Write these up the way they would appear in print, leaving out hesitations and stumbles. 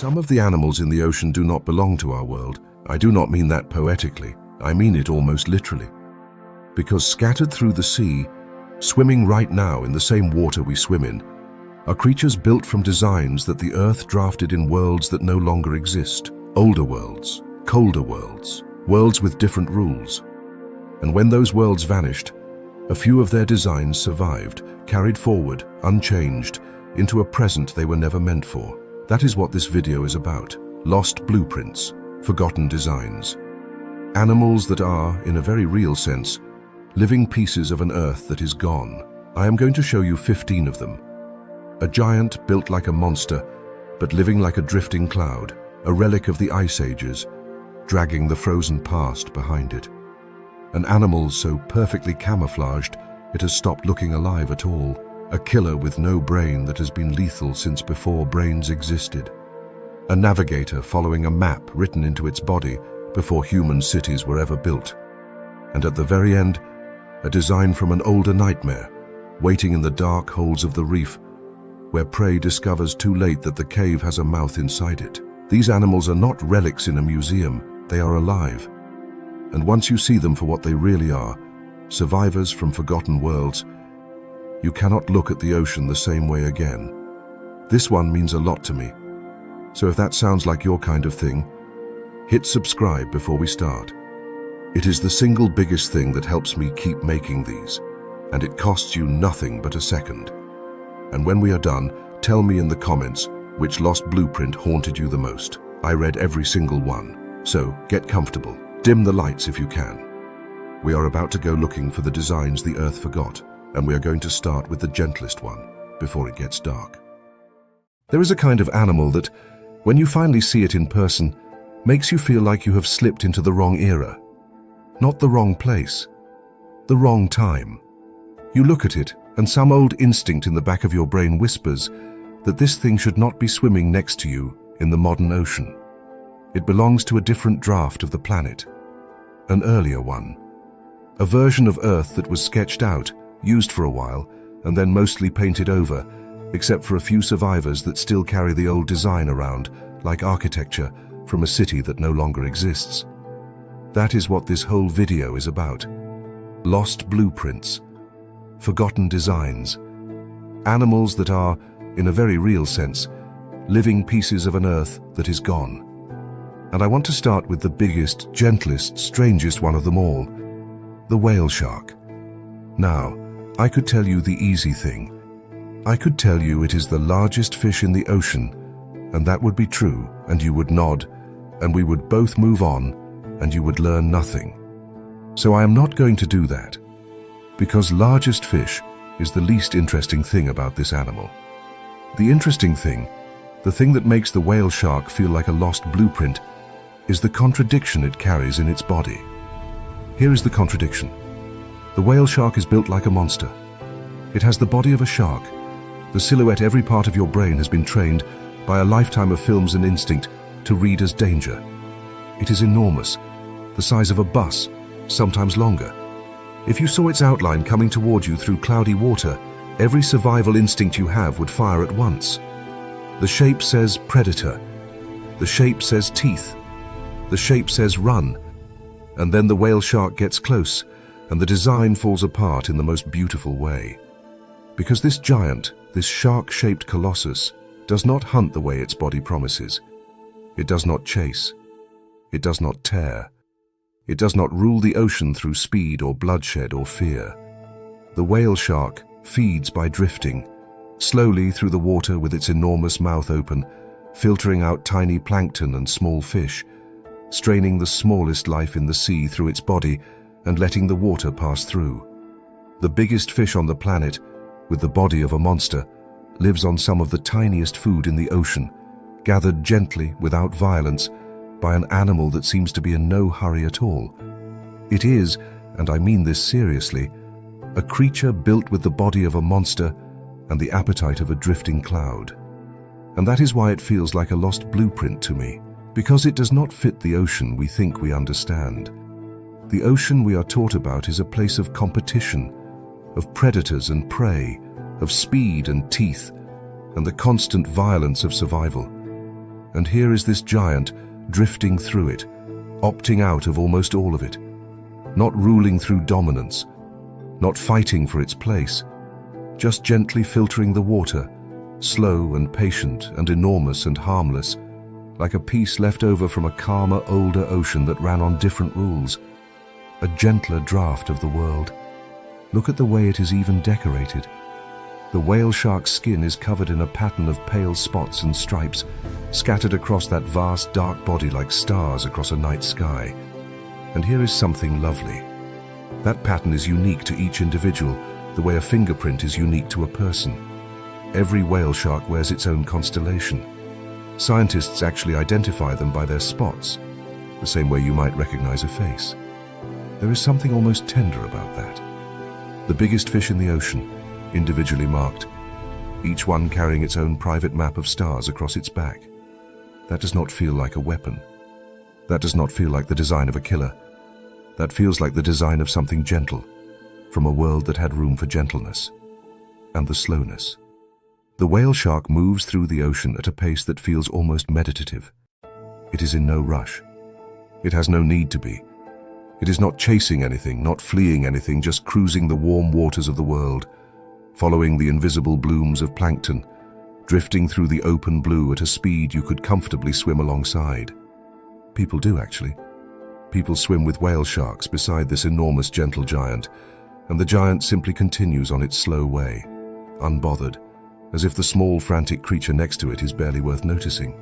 Some of the animals in the ocean do not belong to our world. I do not mean that poetically. I mean it almost literally. Because scattered through the sea, swimming right now in the same water we swim in, are creatures built from designs that the Earth drafted in worlds that no longer exist. Older worlds, colder worlds, worlds with different rules. And when those worlds vanished, a few of their designs survived, carried forward, unchanged, into a present they were never meant for. That is what this video is about. Lost blueprints, forgotten designs. Animals that are, in a very real sense, living pieces of an Earth that is gone. I am going to show you 15 of them. A giant built like a monster, but living like a drifting cloud, a relic of the ice ages, dragging the frozen past behind it. An animal so perfectly camouflaged it has stopped looking alive at all. A killer with no brain that has been lethal since before brains existed. A navigator following a map written into its body before human cities were ever built. And at the very end, a design from an older nightmare, waiting in the dark holes of the reef, where prey discovers too late that the cave has a mouth inside it. These animals are not relics in a museum, they are alive. And once you see them for what they really are, survivors from forgotten worlds, you cannot look at the ocean the same way again. This one means a lot to me. So if that sounds like your kind of thing, hit subscribe before we start. It is the single biggest thing that helps me keep making these, and it costs you nothing but a second. And when we are done, tell me in the comments which lost blueprint haunted you the most. I read every single one. So get comfortable. Dim the lights if you can. We are about to go looking for the designs the Earth forgot, and we are going to start with the gentlest one before it gets dark. There is a kind of animal that, when you finally see it in person, makes you feel like you have slipped into the wrong era. Not the wrong place, the wrong time. You look at it, and some old instinct in the back of your brain whispers that this thing should not be swimming next to you in the modern ocean. It belongs to a different draft of the planet, an earlier one. A version of Earth that was sketched out, used for a while, and then mostly painted over, except for a few survivors that still carry the old design around, like architecture from a city that no longer exists. That is what this whole video is about. Lost blueprints, forgotten designs, animals that are, in a very real sense, living pieces of an Earth that is gone. And I want to start with the biggest, gentlest, strangest one of them all, the whale shark. Now, I could tell you the easy thing. I could tell you it is the largest fish in the ocean, and that would be true, and you would nod, and we would both move on, and you would learn nothing. So I am not going to do that, because largest fish is the least interesting thing about this animal. The interesting thing, the thing that makes the whale shark feel like a lost blueprint, is the contradiction it carries in its body. Here is the contradiction. The whale shark is built like a monster. It has the body of a shark. The silhouette every part of your brain has been trained by a lifetime of films and instinct to read as danger. It is enormous, the size of a bus, sometimes longer. If you saw its outline coming toward you through cloudy water, every survival instinct you have would fire at once. The shape says predator. The shape says teeth. The shape says run. And then the whale shark gets close, and the design falls apart in the most beautiful way. Because this giant, this shark-shaped colossus, does not hunt the way its body promises. It does not chase. It does not tear. It does not rule the ocean through speed or bloodshed or fear. The whale shark feeds by drifting, slowly through the water with its enormous mouth open, filtering out tiny plankton and small fish, straining the smallest life in the sea through its body and letting the water pass through. The biggest fish on the planet, with the body of a monster, lives on some of the tiniest food in the ocean, gathered gently, without violence, by an animal that seems to be in no hurry at all. It is, and I mean this seriously, a creature built with the body of a monster and the appetite of a drifting cloud. And that is why it feels like a lost blueprint to me, because it does not fit the ocean we think we understand. The ocean we are taught about is a place of competition, of predators and prey, of speed and teeth, and the constant violence of survival. And here is this giant drifting through it, opting out of almost all of it, not ruling through dominance, not fighting for its place, just gently filtering the water, slow and patient and enormous and harmless, like a piece left over from a calmer, older ocean that ran on different rules, a gentler draft of the world. Look at the way it is even decorated. The whale shark's skin is covered in a pattern of pale spots and stripes, scattered across that vast dark body like stars across a night sky. And here is something lovely. That pattern is unique to each individual, the way a fingerprint is unique to a person. Every whale shark wears its own constellation. Scientists actually identify them by their spots, the same way you might recognize a face. There is something almost tender about that. The biggest fish in the ocean, individually marked, each one carrying its own private map of stars across its back. That does not feel like a weapon. That does not feel like the design of a killer. That feels like the design of something gentle, from a world that had room for gentleness and the slowness. The whale shark moves through the ocean at a pace that feels almost meditative. It is in no rush. It has no need to be. It is not chasing anything, not fleeing anything, just cruising the warm waters of the world, following the invisible blooms of plankton, drifting through the open blue at a speed you could comfortably swim alongside. People do, actually. People swim with whale sharks beside this enormous gentle giant, and the giant simply continues on its slow way, unbothered, as if the small, frantic creature next to it is barely worth noticing.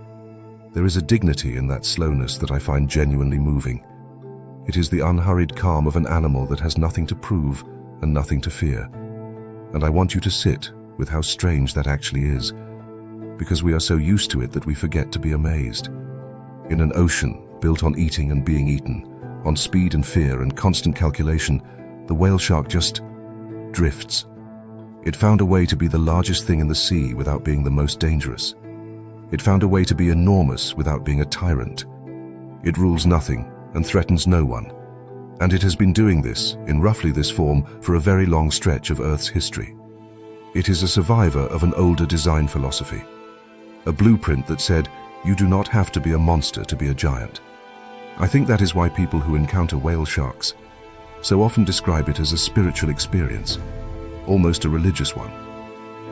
There is a dignity in that slowness that I find genuinely moving. It is the unhurried calm of an animal that has nothing to prove and nothing to fear. And I want you to sit with how strange that actually is, because we are so used to it that we forget to be amazed. In an ocean built on eating and being eaten, on speed and fear and constant calculation, the whale shark just drifts. It found a way to be the largest thing in the sea without being the most dangerous. It found a way to be enormous without being a tyrant. It rules nothing and threatens no one. And it has been doing this, in roughly this form, for a very long stretch of Earth's history. It is a survivor of an older design philosophy. A blueprint that said, you do not have to be a monster to be a giant. I think that is why people who encounter whale sharks so often describe it as a spiritual experience, almost a religious one,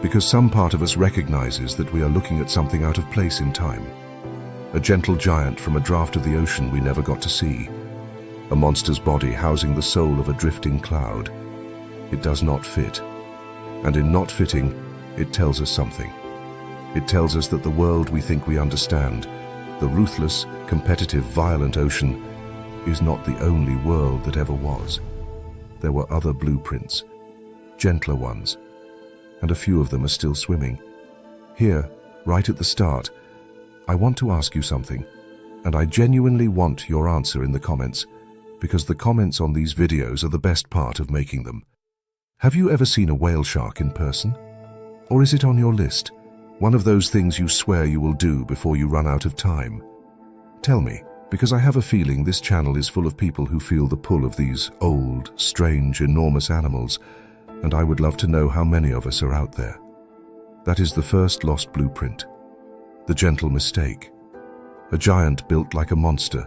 because some part of us recognizes that we are looking at something out of place in time. A gentle giant from a draft of the ocean we never got to see. A monster's body housing the soul of a drifting cloud. It does not fit. And in not fitting, it tells us something. It tells us that the world we think we understand, the ruthless, competitive, violent ocean, is not the only world that ever was. There were other blueprints, gentler ones, and a few of them are still swimming. Here, right at the start, I want to ask you something, and I genuinely want your answer in the comments, because the comments on these videos are the best part of making them. Have you ever seen a whale shark in person? Or is it on your list? One of those things you swear you will do before you run out of time? Tell me, because I have a feeling this channel is full of people who feel the pull of these old, strange, enormous animals, and I would love to know how many of us are out there. That is the first lost blueprint. The gentle mistake. A giant built like a monster,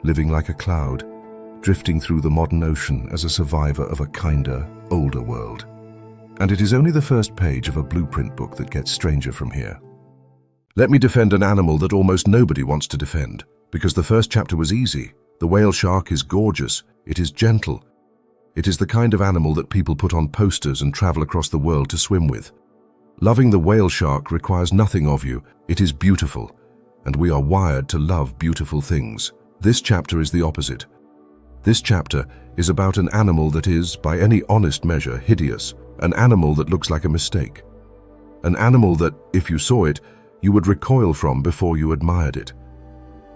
living like a cloud, drifting through the modern ocean as a survivor of a kinder, older world. And it is only the first page of a blueprint book that gets stranger from here. Let me defend an animal that almost nobody wants to defend, because the first chapter was easy. The whale shark is gorgeous, it is gentle. It is the kind of animal that people put on posters and travel across the world to swim with. Loving the whale shark requires nothing of you, it is beautiful, and we are wired to love beautiful things. This chapter is the opposite. This chapter is about an animal that is, by any honest measure, hideous, an animal that looks like a mistake. An animal that, if you saw it, you would recoil from before you admired it.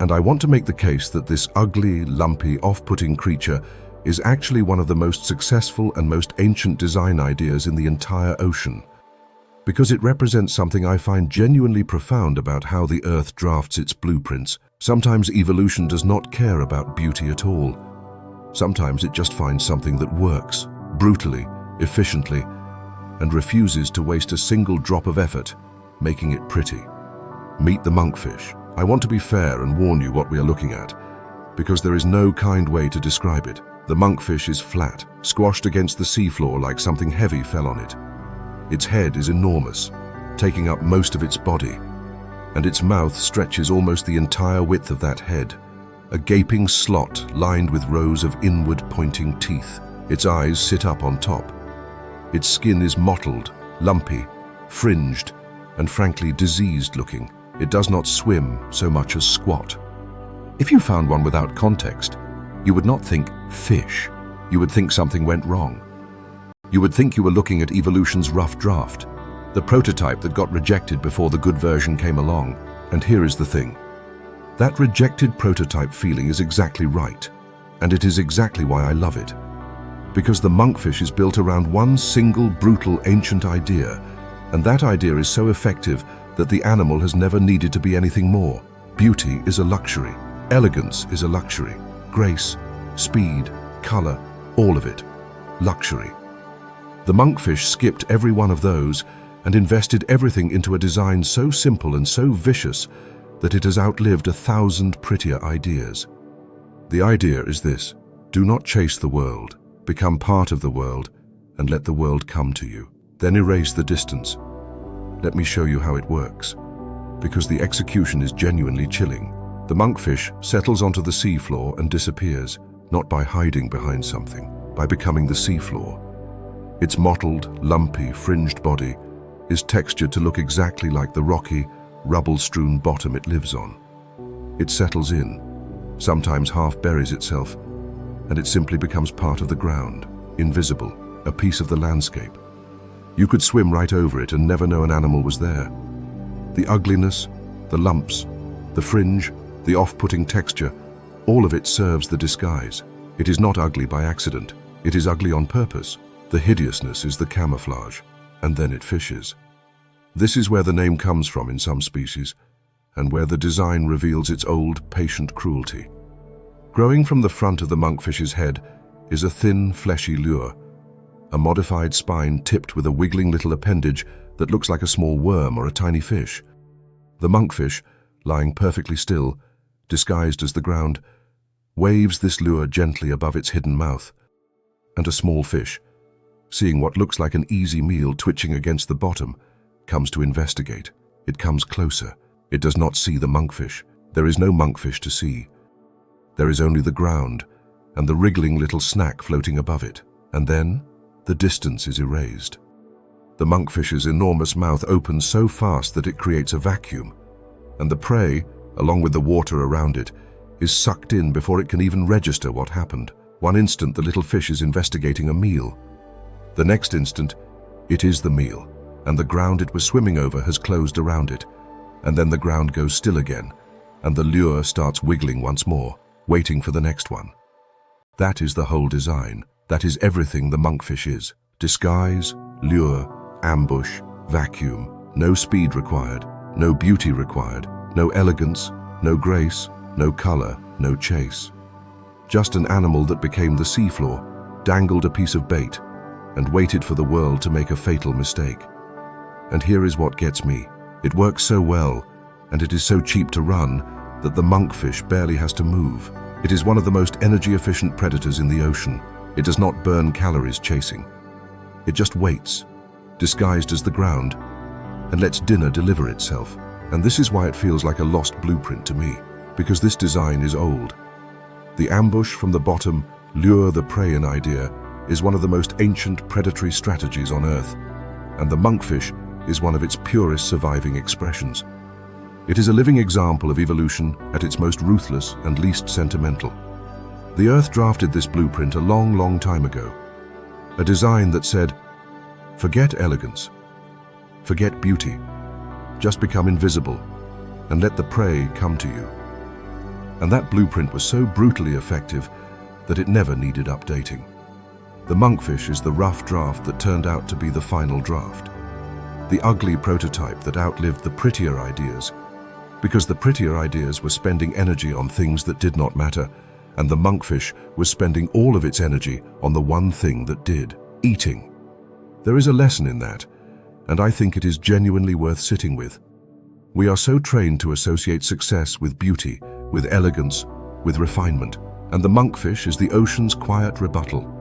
And I want to make the case that this ugly, lumpy, off-putting creature is actually one of the most successful and most ancient design ideas in the entire ocean, because it represents something I find genuinely profound about how the Earth drafts its blueprints. Sometimes evolution does not care about beauty at all. Sometimes it just finds something that works, brutally, efficiently, and refuses to waste a single drop of effort, making it pretty. Meet the monkfish, I want to be fair and warn you what we are looking at, because there is no kind way to describe it. The monkfish is flat, squashed against the seafloor like something heavy fell on it. Its head is enormous, taking up most of its body, and its mouth stretches almost the entire width of that head, a gaping slot lined with rows of inward-pointing teeth. Its eyes sit up on top. Its skin is mottled, lumpy, fringed, and frankly diseased-looking. It does not swim so much as squat. If you found one without context, you would not think fish. You would think something went wrong. You would think you were looking at evolution's rough draft, the prototype that got rejected before the good version came along. And here is the thing. That rejected prototype feeling is exactly right, and it is exactly why I love it. Because the monkfish is built around one single brutal ancient idea, and that idea is so effective that the animal has never needed to be anything more. Beauty is a luxury. Elegance is a luxury. Grace, speed, color, all of it. Luxury. The monkfish skipped every one of those and invested everything into a design so simple and so vicious that it has outlived 1,000 prettier ideas. The idea is this: do not chase the world, become part of the world, and let the world come to you. Then erase the distance. Let me show you how it works, because the execution is genuinely chilling. The monkfish settles onto the seafloor and disappears, not by hiding behind something, by becoming the seafloor. Its mottled, lumpy, fringed body is textured to look exactly like the rocky, rubble-strewn bottom it lives on. It settles in, sometimes half buries itself, and it simply becomes part of the ground, invisible, a piece of the landscape. You could swim right over it and never know an animal was there. The ugliness, the lumps, the fringe, the off-putting texture, all of it serves the disguise. It is not ugly by accident. It is ugly on purpose. The hideousness is the camouflage, and then it fishes. This is where the name comes from in some species, and where the design reveals its old, patient cruelty. Growing from the front of the monkfish's head is a thin, fleshy lure, a modified spine tipped with a wiggling little appendage that looks like a small worm or a tiny fish. The monkfish, lying perfectly still, disguised as the ground, waves this lure gently above its hidden mouth, and a small fish, seeing what looks like an easy meal twitching against the bottom, comes to investigate. It comes closer. It does not see the monkfish. There is no monkfish to see. There is only the ground and the wriggling little snack floating above it. And then, the distance is erased. The monkfish's enormous mouth opens so fast that it creates a vacuum, and the prey, along with the water around it, is sucked in before it can even register what happened. One instant, the little fish is investigating a meal. The next instant, it is the meal, and the ground it was swimming over has closed around it, and then the ground goes still again, and the lure starts wiggling once more, waiting for the next one. That is the whole design. That is everything the monkfish is. Disguise, lure, ambush, vacuum. No speed required, no beauty required, no elegance, no grace, no color, no chase. Just an animal that became the seafloor, dangled a piece of bait, and waited for the world to make a fatal mistake. And here is what gets me. It works so well, and it is so cheap to run, that the monkfish barely has to move. It is one of the most energy-efficient predators in the ocean. It does not burn calories chasing. It just waits, disguised as the ground, and lets dinner deliver itself. And this is why it feels like a lost blueprint to me, because this design is old. The ambush from the bottom, lure the prey in idea, is one of the most ancient predatory strategies on Earth, and the monkfish is one of its purest surviving expressions. It is a living example of evolution at its most ruthless and least sentimental. The Earth drafted this blueprint a long, long time ago, a design that said, forget elegance, forget beauty, just become invisible, and let the prey come to you. And that blueprint was so brutally effective that it never needed updating. The monkfish is the rough draft that turned out to be the final draft. The ugly prototype that outlived the prettier ideas, because the prettier ideas were spending energy on things that did not matter, and the monkfish was spending all of its energy on the one thing that did, eating. There is a lesson in that, and I think it is genuinely worth sitting with. We are so trained to associate success with beauty, with elegance, with refinement, and the monkfish is the ocean's quiet rebuttal.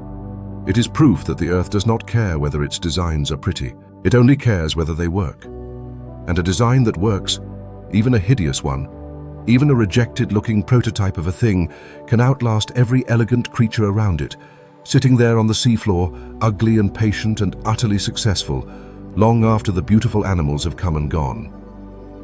It is proof that the earth does not care whether its designs are pretty. It only cares whether they work. And a design that works, even a hideous one, even a rejected-looking prototype of a thing, can outlast every elegant creature around it, sitting there on the seafloor, ugly and patient and utterly successful, long after the beautiful animals have come and gone.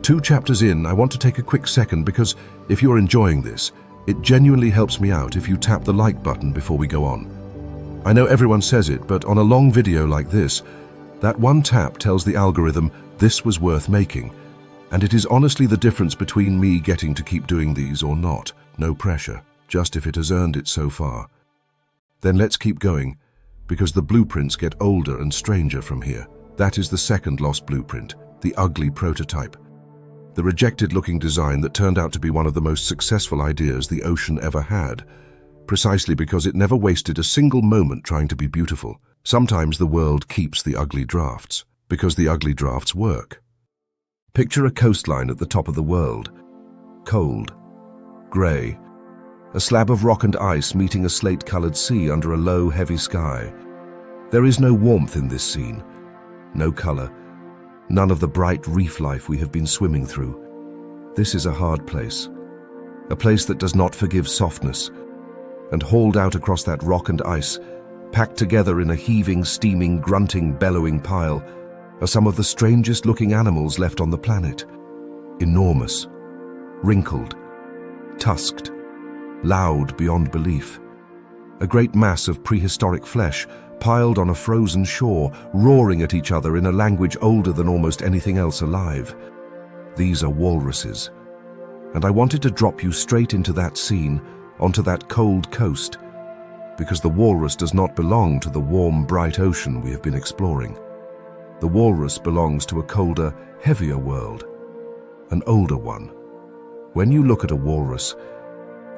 2 chapters in, I want to take a quick second because if you're enjoying this, it genuinely helps me out if you tap the like button before we go on. I know everyone says it, but on a long video like this, that one tap tells the algorithm this was worth making, and it is honestly the difference between me getting to keep doing these or not. No pressure, just if it has earned it so far. Then let's keep going, because the blueprints get older and stranger from here. That is the second lost blueprint, the ugly prototype. The rejected-looking design that turned out to be one of the most successful ideas the ocean ever had, precisely because it never wasted a single moment trying to be beautiful. Sometimes the world keeps the ugly drafts, because the ugly drafts work. Picture a coastline at the top of the world. Cold, grey, a slab of rock and ice meeting a slate-colored sea under a low, heavy sky. There is no warmth in this scene, no colour, none of the bright reef life we have been swimming through. This is a hard place, a place that does not forgive softness, and hauled out across that rock and ice, packed together in a heaving, steaming, grunting, bellowing pile, are some of the strangest-looking animals left on the planet. Enormous, wrinkled, tusked, loud beyond belief. A great mass of prehistoric flesh piled on a frozen shore, roaring at each other in a language older than almost anything else alive. These are walruses. And I wanted to drop you straight into that scene, onto that cold coast, because the walrus does not belong to the warm, bright ocean we have been exploring. The walrus belongs to a colder, heavier world, an older one. When you look at a walrus,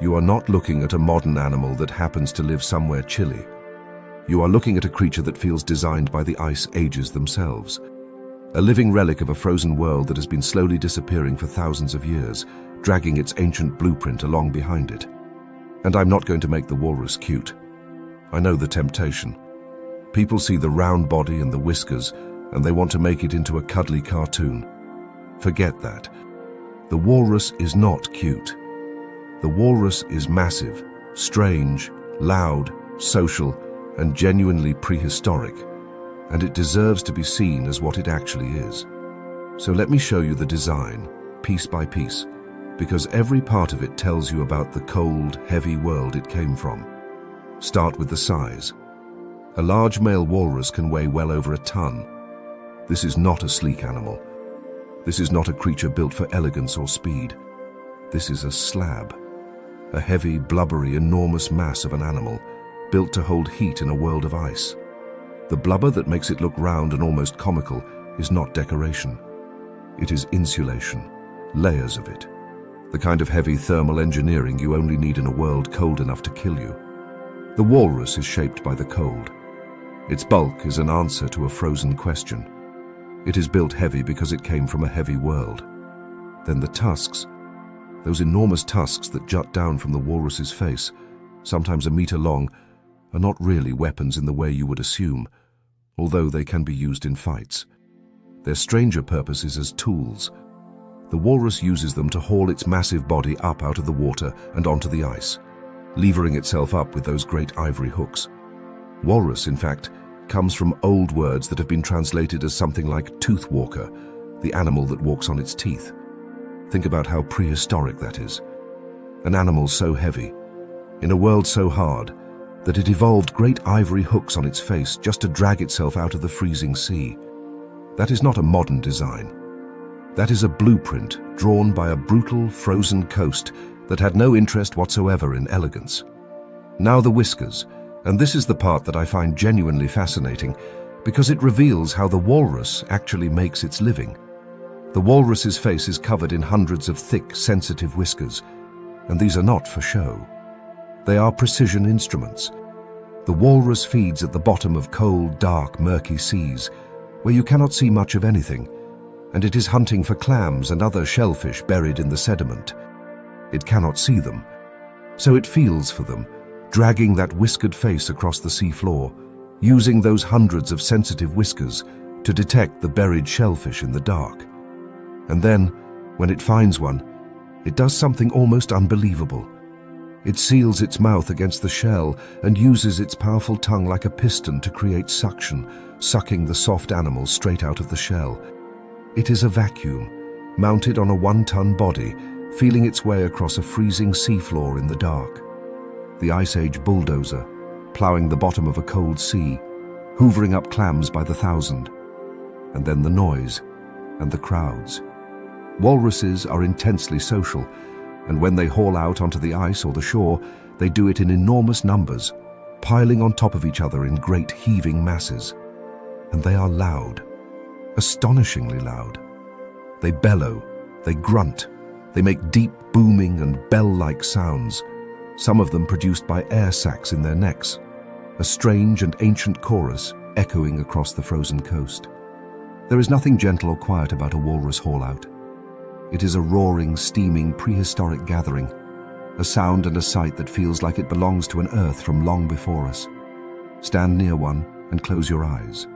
you are not looking at a modern animal that happens to live somewhere chilly. You are looking at a creature that feels designed by the ice ages themselves, a living relic of a frozen world that has been slowly disappearing for thousands of years, dragging its ancient blueprint along behind it. And I'm not going to make the walrus cute. I know the temptation. People see the round body and the whiskers, and they want to make it into a cuddly cartoon. Forget that. The walrus is not cute. The walrus is massive, strange, loud, social, and genuinely prehistoric, and it deserves to be seen as what it actually is. So let me show you the design, piece by piece, because every part of it tells you about the cold, heavy world it came from. Start with the size. A large male walrus can weigh well over a ton. This is not a sleek animal. This is not a creature built for elegance or speed. This is a slab, a heavy, blubbery, enormous mass of an animal, built to hold heat in a world of ice. The blubber that makes it look round and almost comical is not decoration. It is insulation, layers of it. The kind of heavy thermal engineering you only need in a world cold enough to kill you. The walrus is shaped by the cold. Its bulk is an answer to a frozen question. It is built heavy because it came from a heavy world. Then the tusks, those enormous tusks that jut down from the walrus's face, sometimes a meter long, are not really weapons in the way you would assume, although they can be used in fights. Their stranger purpose is as tools. The walrus uses them to haul its massive body up out of the water and onto the ice, levering itself up with those great ivory hooks. Walrus, in fact, comes from old words that have been translated as something like tooth walker, the animal that walks on its teeth. Think about how prehistoric that is. An animal so heavy, in a world so hard, that it evolved great ivory hooks on its face just to drag itself out of the freezing sea. That is not a modern design. That is a blueprint drawn by a brutal, frozen coast that had no interest whatsoever in elegance. Now the whiskers, and this is the part that I find genuinely fascinating, because it reveals how the walrus actually makes its living. The walrus's face is covered in hundreds of thick, sensitive whiskers, and these are not for show. They are precision instruments. The walrus feeds at the bottom of cold, dark, murky seas, where you cannot see much of anything, and it is hunting for clams and other shellfish buried in the sediment. It cannot see them, so it feels for them, dragging that whiskered face across the seafloor, using those hundreds of sensitive whiskers to detect the buried shellfish in the dark. And then, when it finds one, it does something almost unbelievable. It seals its mouth against the shell and uses its powerful tongue like a piston to create suction, sucking the soft animal straight out of the shell. It is a vacuum, mounted on a 1-ton body, feeling its way across a freezing seafloor in the dark. The Ice Age Bulldozer, ploughing the bottom of a cold sea, hoovering up clams by the thousand. And then the noise and the crowds. Walruses are intensely social, and when they haul out onto the ice or the shore, they do it in enormous numbers, piling on top of each other in great heaving masses. And they are loud, astonishingly loud. They bellow, they grunt, they make deep booming and bell-like sounds, some of them produced by air sacs in their necks, a strange and ancient chorus echoing across the frozen coast. There is nothing gentle or quiet about a walrus haul-out. It is a roaring, steaming, prehistoric gathering, a sound and a sight that feels like it belongs to an earth from long before us. Stand near one and close your eyes,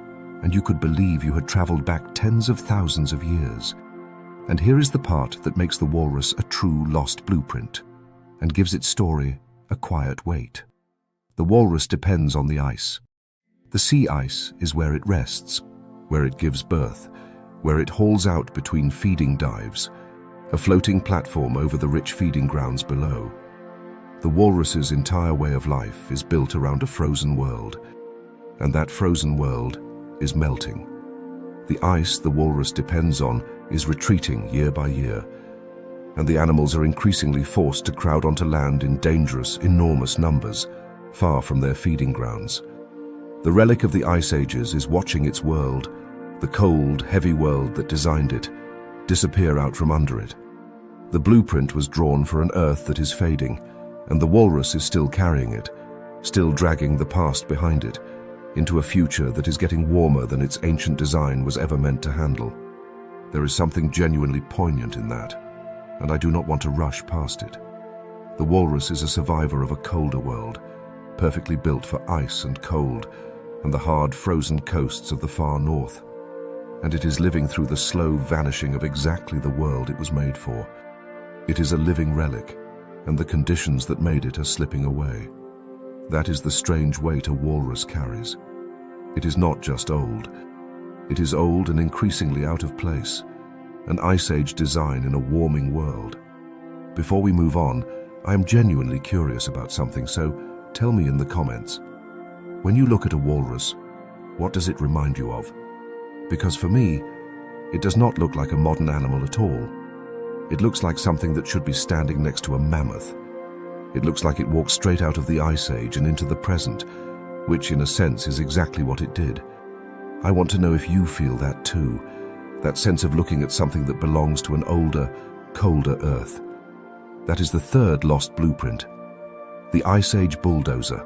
and you could believe you had traveled back tens of thousands of years. And here is the part that makes the walrus a true lost blueprint, and gives its story a quiet weight. The walrus depends on the ice. The sea ice is where it rests, where it gives birth, where it hauls out between feeding dives, a floating platform over the rich feeding grounds below. The walrus's entire way of life is built around a frozen world, and that frozen world is melting. The ice the walrus depends on is retreating year by year, and the animals are increasingly forced to crowd onto land in dangerous, enormous numbers, far from their feeding grounds. The relic of the Ice Ages is watching its world, the cold, heavy world that designed it, disappear out from under it. The blueprint was drawn for an Earth that is fading, and the walrus is still carrying it, still dragging the past behind it, into a future that is getting warmer than its ancient design was ever meant to handle. There is something genuinely poignant in that, and I do not want to rush past it. The walrus is a survivor of a colder world, perfectly built for ice and cold, and the hard, frozen coasts of the far north. And it is living through the slow vanishing of exactly the world it was made for. It is a living relic, and the conditions that made it are slipping away. That is the strange weight a walrus carries. It is not just old. It is old and increasingly out of place, an Ice Age design in a warming world. Before we move on, I am genuinely curious about something, so tell me in the comments. When you look at a walrus, what does it remind you of? Because for me, it does not look like a modern animal at all. It looks like something that should be standing next to a mammoth. It looks like it walked straight out of the Ice Age and into the present, which in a sense is exactly what it did. I want to know if you feel that too, that sense of looking at something that belongs to an older, colder Earth. That is the third lost blueprint, the Ice Age Bulldozer,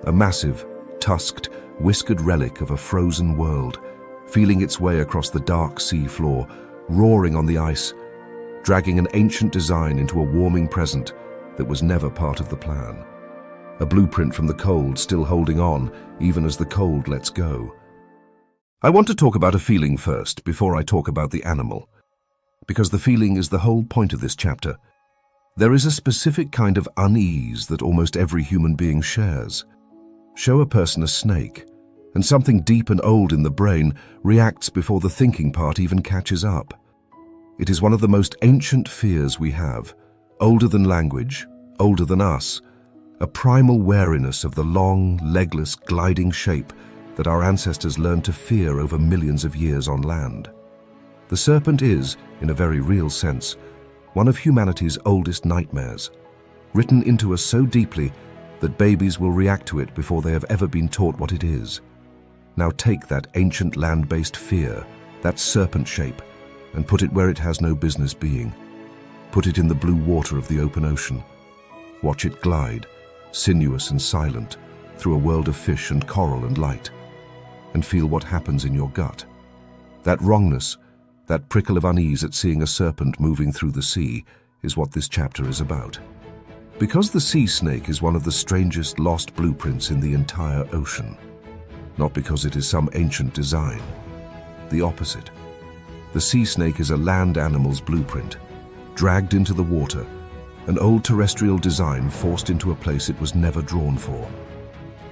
a massive, tusked, whiskered relic of a frozen world, feeling its way across the dark sea floor, roaring on the ice, dragging an ancient design into a warming present that was never part of the plan. A blueprint from the cold still holding on, even as the cold lets go. I want to talk about a feeling first, before I talk about the animal, because the feeling is the whole point of this chapter. There is a specific kind of unease that almost every human being shares. Show a person a snake, and something deep and old in the brain reacts before the thinking part even catches up. It is one of the most ancient fears we have, older than language, older than us, a primal wariness of the long, legless, gliding shape that our ancestors learned to fear over millions of years on land. The serpent is, in a very real sense, one of humanity's oldest nightmares, written into us so deeply that babies will react to it before they have ever been taught what it is. Now take that ancient land-based fear, that serpent shape, and put it where it has no business being. Put it in the blue water of the open ocean. Watch it glide, sinuous and silent, through a world of fish and coral and light, and feel what happens in your gut. That wrongness, That prickle of unease at seeing a serpent moving through the sea is what this chapter is about. Because the sea snake is one of the strangest lost blueprints in the entire ocean. Not because it is some ancient design. The opposite. The sea snake is a land animal's blueprint, dragged into the water, an old terrestrial design forced into a place it was never drawn for.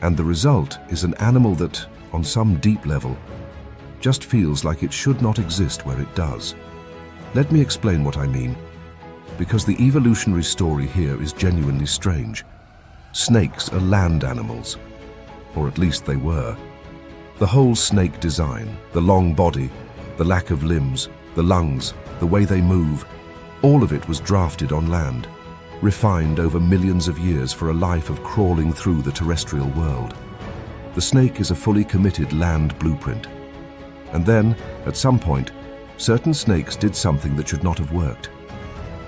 And the result is an animal that, on some deep level, just feels like it should not exist where it does. Let me explain what I mean, because the evolutionary story here is genuinely strange. Snakes are land animals, or at least they were. The whole snake design, the long body, the lack of limbs, the lungs, the way they move, all of it was drafted on land, refined over millions of years for a life of crawling through the terrestrial world. The snake is a fully committed land blueprint. And then, at some point, certain snakes did something that should not have worked.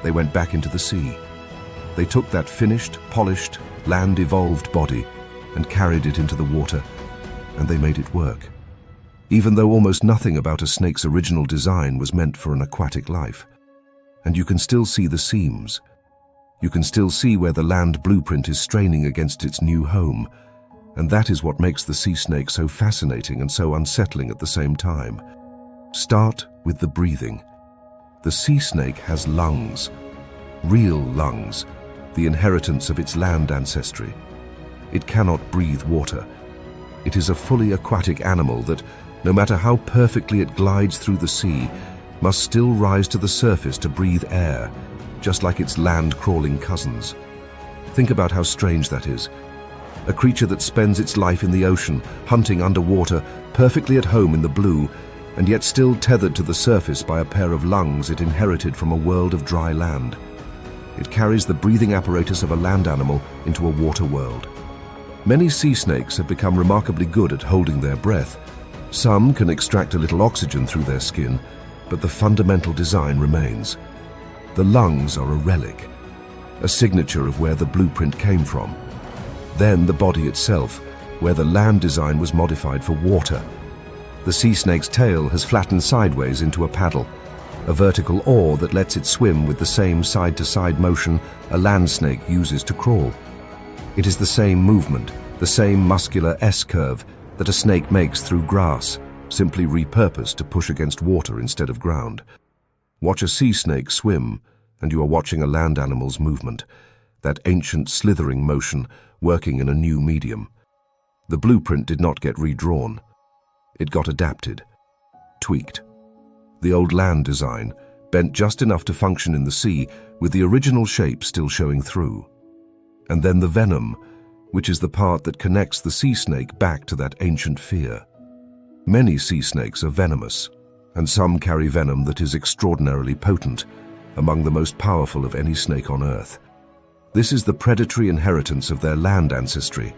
They went back into the sea. They took that finished, polished, land-evolved body and carried it into the water, and they made it work. Even though almost nothing about a snake's original design was meant for an aquatic life. And you can still see the seams. You can still see where the land blueprint is straining against its new home, and that is what makes the sea snake so fascinating and so unsettling at the same time. Start with the breathing. The sea snake has lungs, real lungs, the inheritance of its land ancestry. It cannot breathe water. It is a fully aquatic animal that, no matter how perfectly it glides through the sea, must still rise to the surface to breathe air, just like its land-crawling cousins. Think about how strange that is. A creature that spends its life in the ocean, hunting underwater, perfectly at home in the blue, and yet still tethered to the surface by a pair of lungs it inherited from a world of dry land. It carries the breathing apparatus of a land animal into a water world. Many sea snakes have become remarkably good at holding their breath. Some can extract a little oxygen through their skin, but the fundamental design remains. The lungs are a relic, a signature of where the blueprint came from. Then the body itself, where the land design was modified for water. The sea snake's tail has flattened sideways into a paddle, a vertical oar that lets it swim with the same side-to-side motion a land snake uses to crawl. It is the same movement, the same muscular S-curve that a snake makes through grass, simply repurposed to push against water instead of ground. Watch a sea snake swim, and you are watching a land animal's movement, that ancient slithering motion working in a new medium. The blueprint did not get redrawn. It got adapted, tweaked. The old land design, bent just enough to function in the sea, with the original shape still showing through. And then the venom, which is the part that connects the sea snake back to that ancient fear. Many sea snakes are venomous, and some carry venom that is extraordinarily potent, among the most powerful of any snake on Earth. This is the predatory inheritance of their land ancestry,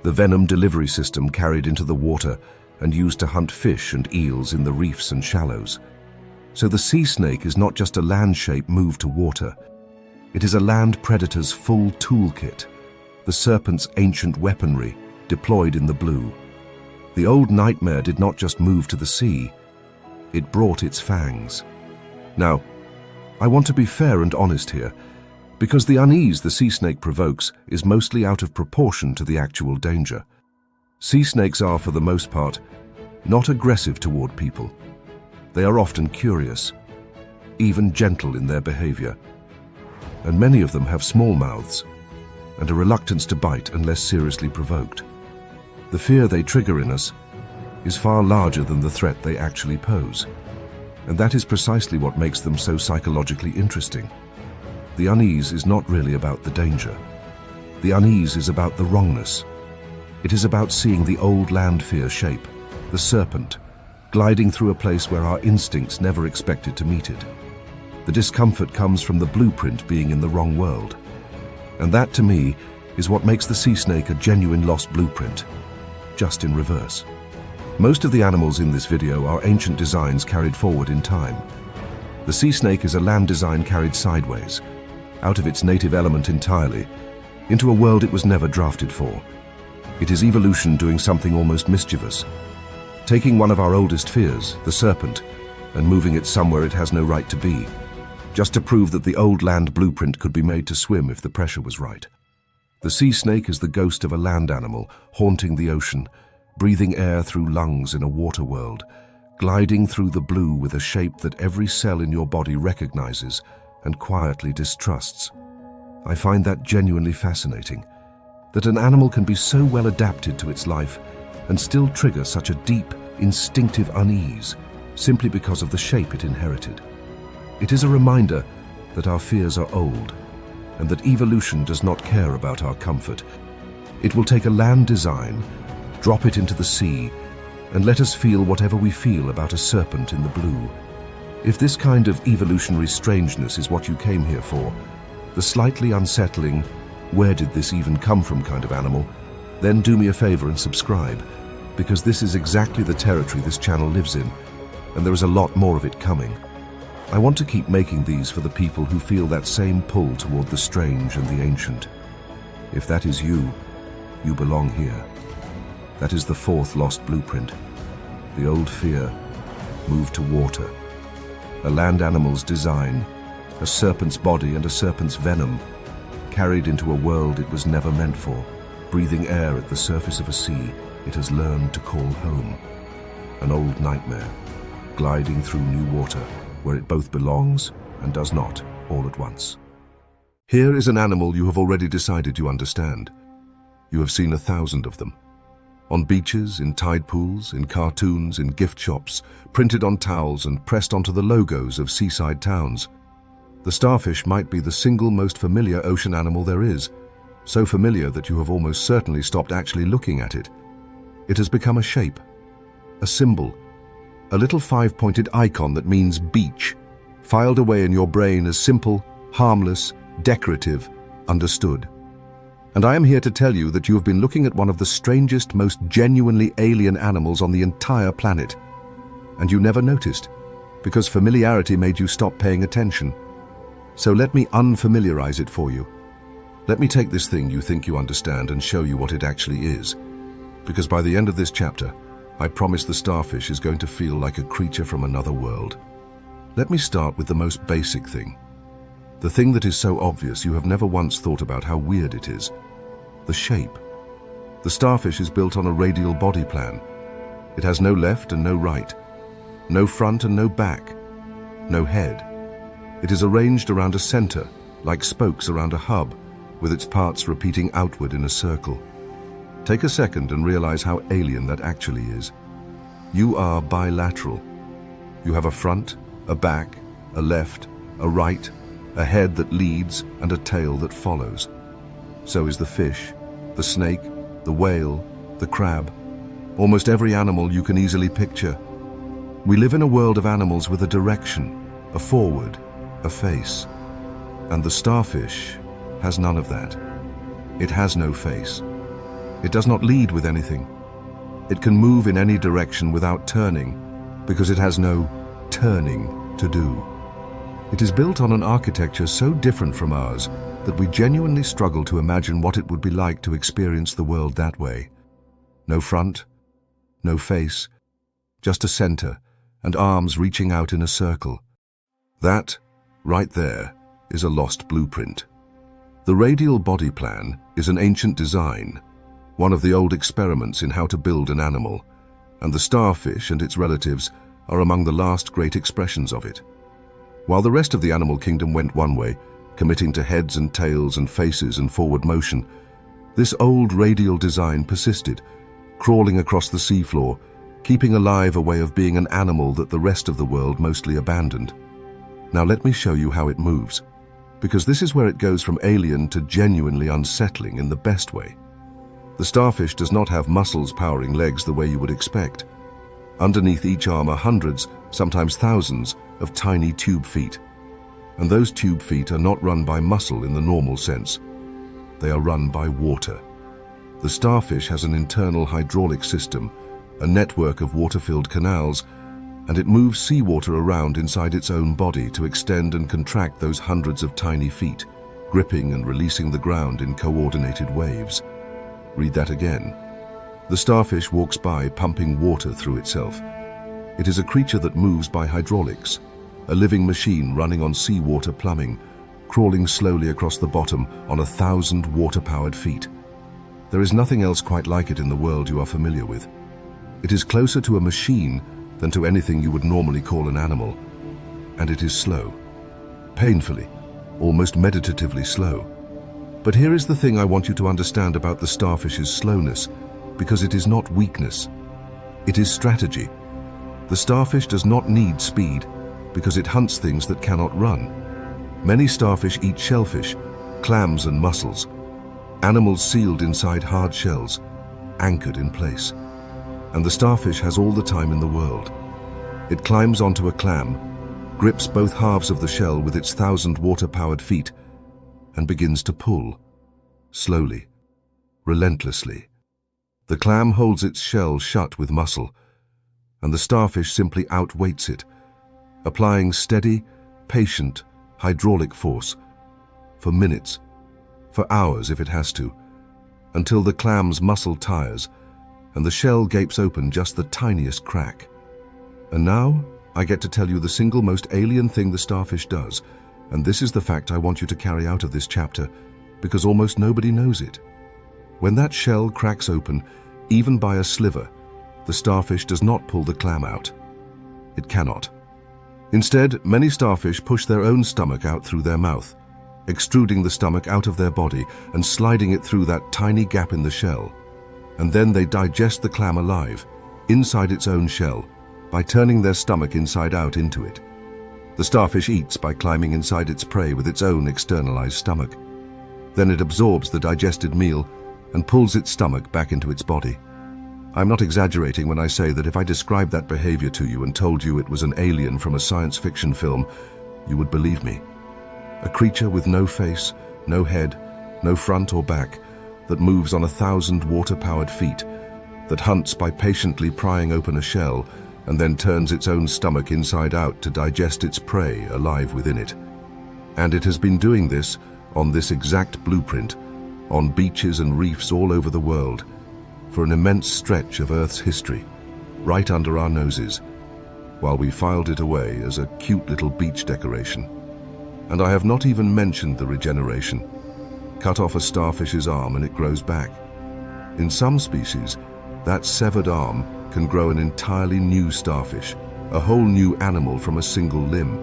the venom delivery system carried into the water and used to hunt fish and eels in the reefs and shallows. So the sea snake is not just a land shape moved to water. It is a land predator's full toolkit, the serpent's ancient weaponry deployed in the blue. The old nightmare did not just move to the sea, it brought its fangs. Now, I want to be fair and honest here, because the unease the sea snake provokes is mostly out of proportion to the actual danger. Sea snakes are, for the most part, not aggressive toward people. They are often curious, even gentle in their behavior. And many of them have small mouths and a reluctance to bite unless seriously provoked. The fear they trigger in us is far larger than the threat they actually pose. And that is precisely what makes them so psychologically interesting. The unease is not really about the danger. The unease is about the wrongness. It is about seeing the old land fear shape, the serpent, gliding through a place where our instincts never expected to meet it. The discomfort comes from the blueprint being in the wrong world. And that, to me, is what makes the sea snake a genuine lost blueprint, just in reverse. Most of the animals in this video are ancient designs carried forward in time. The sea snake is a land design carried sideways, out of its native element entirely, into a world it was never drafted for. It is evolution doing something almost mischievous, taking one of our oldest fears, the serpent, and moving it somewhere it has no right to be, just to prove that the old land blueprint could be made to swim if the pressure was right. The sea snake is the ghost of a land animal, haunting the ocean, breathing air through lungs in a water world, gliding through the blue with a shape that every cell in your body recognizes and quietly distrusts. I find that genuinely fascinating, that an animal can be so well adapted to its life and still trigger such a deep, instinctive unease simply because of the shape it inherited. It is a reminder that our fears are old and that evolution does not care about our comfort. It will take a land design, drop it into the sea, and let us feel whatever we feel about a serpent in the blue. If this kind of evolutionary strangeness is what you came here for, the slightly unsettling, where did this even come from kind of animal, then do me a favor and subscribe, because this is exactly the territory this channel lives in, and there is a lot more of it coming. I want to keep making these for the people who feel that same pull toward the strange and the ancient. If that is you, you belong here. That is the fourth lost blueprint. The old fear moved to water. A land animal's design, a serpent's body and a serpent's venom, carried into a world it was never meant for, breathing air at the surface of a sea it has learned to call home. An old nightmare, gliding through new water, where it both belongs and does not, all at once. Here is an animal you have already decided you understand. You have seen 1,000 of them. On beaches, in tide pools, in cartoons, in gift shops, printed on towels and pressed onto the logos of seaside towns. The starfish might be the single most familiar ocean animal there is, so familiar that you have almost certainly stopped actually looking at it. It has become a shape, a symbol, a little 5-pointed icon that means beach, filed away in your brain as simple, harmless, decorative, understood. And I am here to tell you that you have been looking at one of the strangest, most genuinely alien animals on the entire planet. And you never noticed, because familiarity made you stop paying attention. So let me unfamiliarize it for you. Let me take this thing you think you understand and show you what it actually is. Because by the end of this chapter, I promise the starfish is going to feel like a creature from another world. Let me start with the most basic thing. The thing that is so obvious you have never once thought about how weird it is. The shape. The starfish is built on a radial body plan. It has no left and no right, no front and no back, no head. It is arranged around a center, like spokes around a hub, with its parts repeating outward in a circle. Take a second and realize how alien that actually is. You are bilateral. You have a front, a back, a left, a right, a head that leads and a tail that follows. So is the fish, the snake, the whale, the crab, almost every animal you can easily picture. We live in a world of animals with a direction, a forward, a face. And the starfish has none of that. It has no face. It does not lead with anything. It can move in any direction without turning, because it has no turning to do. It is built on an architecture so different from ours that we genuinely struggle to imagine what it would be like to experience the world that way. No front, no face, just a center and arms reaching out in a circle. That, right there, is a lost blueprint. The radial body plan is an ancient design, one of the old experiments in how to build an animal, and the starfish and its relatives are among the last great expressions of it. While the rest of the animal kingdom went one way, committing to heads and tails and faces and forward motion, this old radial design persisted, crawling across the seafloor, keeping alive a way of being an animal that the rest of the world mostly abandoned. Now let me show you how it moves, because this is where it goes from alien to genuinely unsettling in the best way. The starfish does not have muscles powering legs the way you would expect. Underneath each arm are hundreds, sometimes thousands, of tiny tube feet. And those tube feet are not run by muscle in the normal sense. They are run by water. The starfish has an internal hydraulic system, a network of water-filled canals, and it moves seawater around inside its own body to extend and contract those hundreds of tiny feet, gripping and releasing the ground in coordinated waves. Read that again. The starfish walks by pumping water through itself. It is a creature that moves by hydraulics, a living machine running on seawater plumbing, crawling slowly across the bottom on 1,000 water-powered feet. There is nothing else quite like it in the world you are familiar with. It is closer to a machine than to anything you would normally call an animal, and it is slow. Painfully, almost meditatively slow. But here is the thing I want you to understand about the starfish's slowness, because it is not weakness. It is strategy. The starfish does not need speed, because it hunts things that cannot run. Many starfish eat shellfish, clams and mussels, animals sealed inside hard shells, anchored in place. And the starfish has all the time in the world. It climbs onto a clam, grips both halves of the shell with its 1,000 water-powered feet, and begins to pull, slowly, relentlessly. The clam holds its shell shut with muscle, and the starfish simply outweights it, applying steady, patient, hydraulic force, for minutes, for hours if it has to, until the clam's muscle tires and the shell gapes open just the tiniest crack. And now, I get to tell you the single most alien thing the starfish does, and this is the fact I want you to carry out of this chapter, because almost nobody knows it. When that shell cracks open, even by a sliver, the starfish does not pull the clam out. It cannot. Instead, many starfish push their own stomach out through their mouth, extruding the stomach out of their body and sliding it through that tiny gap in the shell. And then they digest the clam alive, inside its own shell, by turning their stomach inside out into it. The starfish eats by climbing inside its prey with its own externalized stomach. Then it absorbs the digested meal and pulls its stomach back into its body. I'm not exaggerating when I say that if I described that behavior to you and told you it was an alien from a science fiction film, you would believe me. A creature with no face, no head, no front or back, that moves on 1,000 water-powered feet, that hunts by patiently prying open a shell and then turns its own stomach inside out to digest its prey alive within it. And it has been doing this on this exact blueprint, on beaches and reefs all over the world, for an immense stretch of Earth's history, right under our noses, while we filed it away as a cute little beach decoration. And I have not even mentioned the regeneration. Cut off a starfish's arm and it grows back. In some species, that severed arm can grow an entirely new starfish, a whole new animal from a single limb.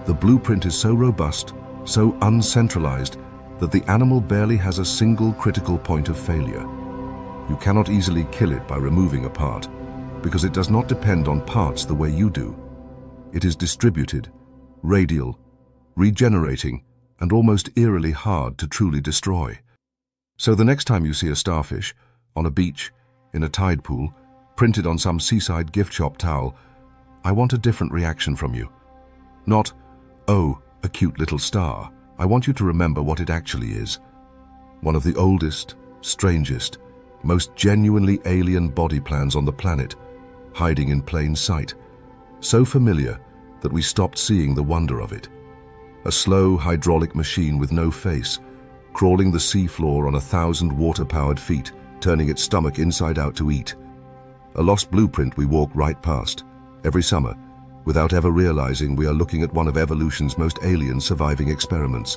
The blueprint is so robust, so uncentralized, that the animal barely has a single critical point of failure. You cannot easily kill it by removing a part, because it does not depend on parts the way you do. It is distributed, radial, regenerating, and almost eerily hard to truly destroy. So the next time you see a starfish, on a beach, in a tide pool, printed on some seaside gift shop towel, I want a different reaction from you. Not, oh, a cute little star. I want you to remember what it actually is. One of the oldest, strangest, most genuinely alien body plans on the planet, hiding in plain sight. So familiar that we stopped seeing the wonder of it. A slow hydraulic machine with no face, crawling the seafloor on 1,000 water-powered feet, turning its stomach inside out to eat. A lost blueprint we walk right past, every summer, without ever realizing we are looking at one of evolution's most alien surviving experiments.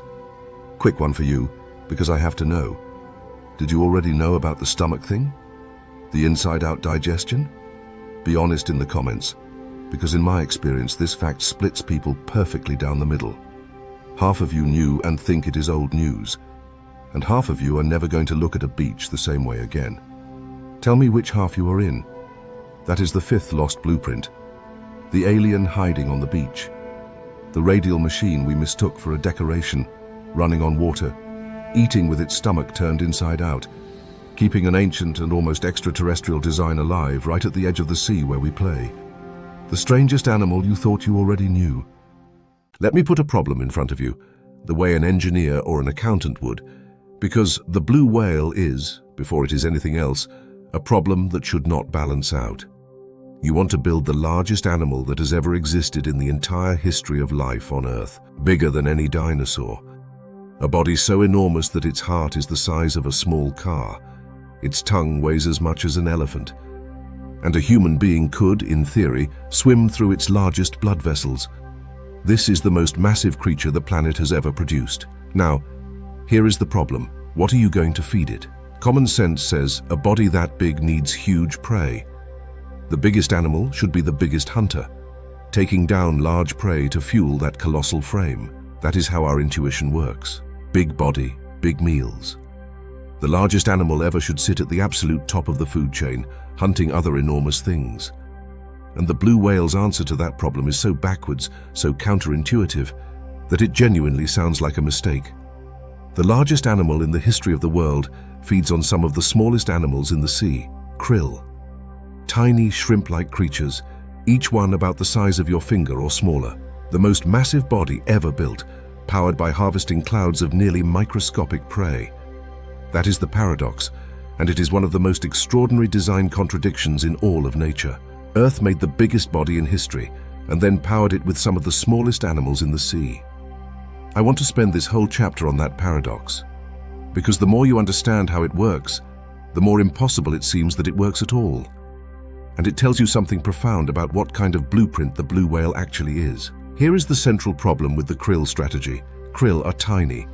Quick one for you, because I have to know. Did you already know about the stomach thing? The inside-out digestion? Be honest in the comments, because in my experience this fact splits people perfectly down the middle. Half of you knew and think it is old news, and half of you are never going to look at a beach the same way again. Tell me which half you are in. That is the 5th lost blueprint. The alien hiding on the beach. The radial machine we mistook for a decoration, running on water, eating with its stomach turned inside out, keeping an ancient and almost extraterrestrial design alive right at the edge of the sea where we play. The strangest animal you thought you already knew. Let me put a problem in front of you, the way an engineer or an accountant would, because the blue whale is, before it is anything else, a problem that should not balance out. You want to build the largest animal that has ever existed in the entire history of life on Earth, bigger than any dinosaur. A body so enormous that its heart is the size of a small car. Its tongue weighs as much as an elephant. and a human being could, in theory, swim through its largest blood vessels. This is the most massive creature the planet has ever produced. Now, here is the problem. What are you going to feed it? Common sense says a body that big needs huge prey. The biggest animal should be the biggest hunter, taking down large prey to fuel that colossal frame. That is how our intuition works. Big body, big meals. The largest animal ever should sit at the absolute top of the food chain, hunting other enormous things. And the blue whale's answer to that problem is so backwards, so counterintuitive, that it genuinely sounds like a mistake. The largest animal in the history of the world feeds on some of the smallest animals in the sea, krill. Tiny shrimp-like creatures, each one about the size of your finger or smaller. The most massive body ever built, powered by harvesting clouds of nearly microscopic prey. That is the paradox, and it is one of the most extraordinary design contradictions in all of nature. Earth made the biggest body in history, and then powered it with some of the smallest animals in the sea. I want to spend this whole chapter on that paradox, because the more you understand how it works, the more impossible it seems that it works at all. And it tells you something profound about what kind of blueprint the blue whale actually is. Here is the central problem with the krill strategy. Krill are tiny.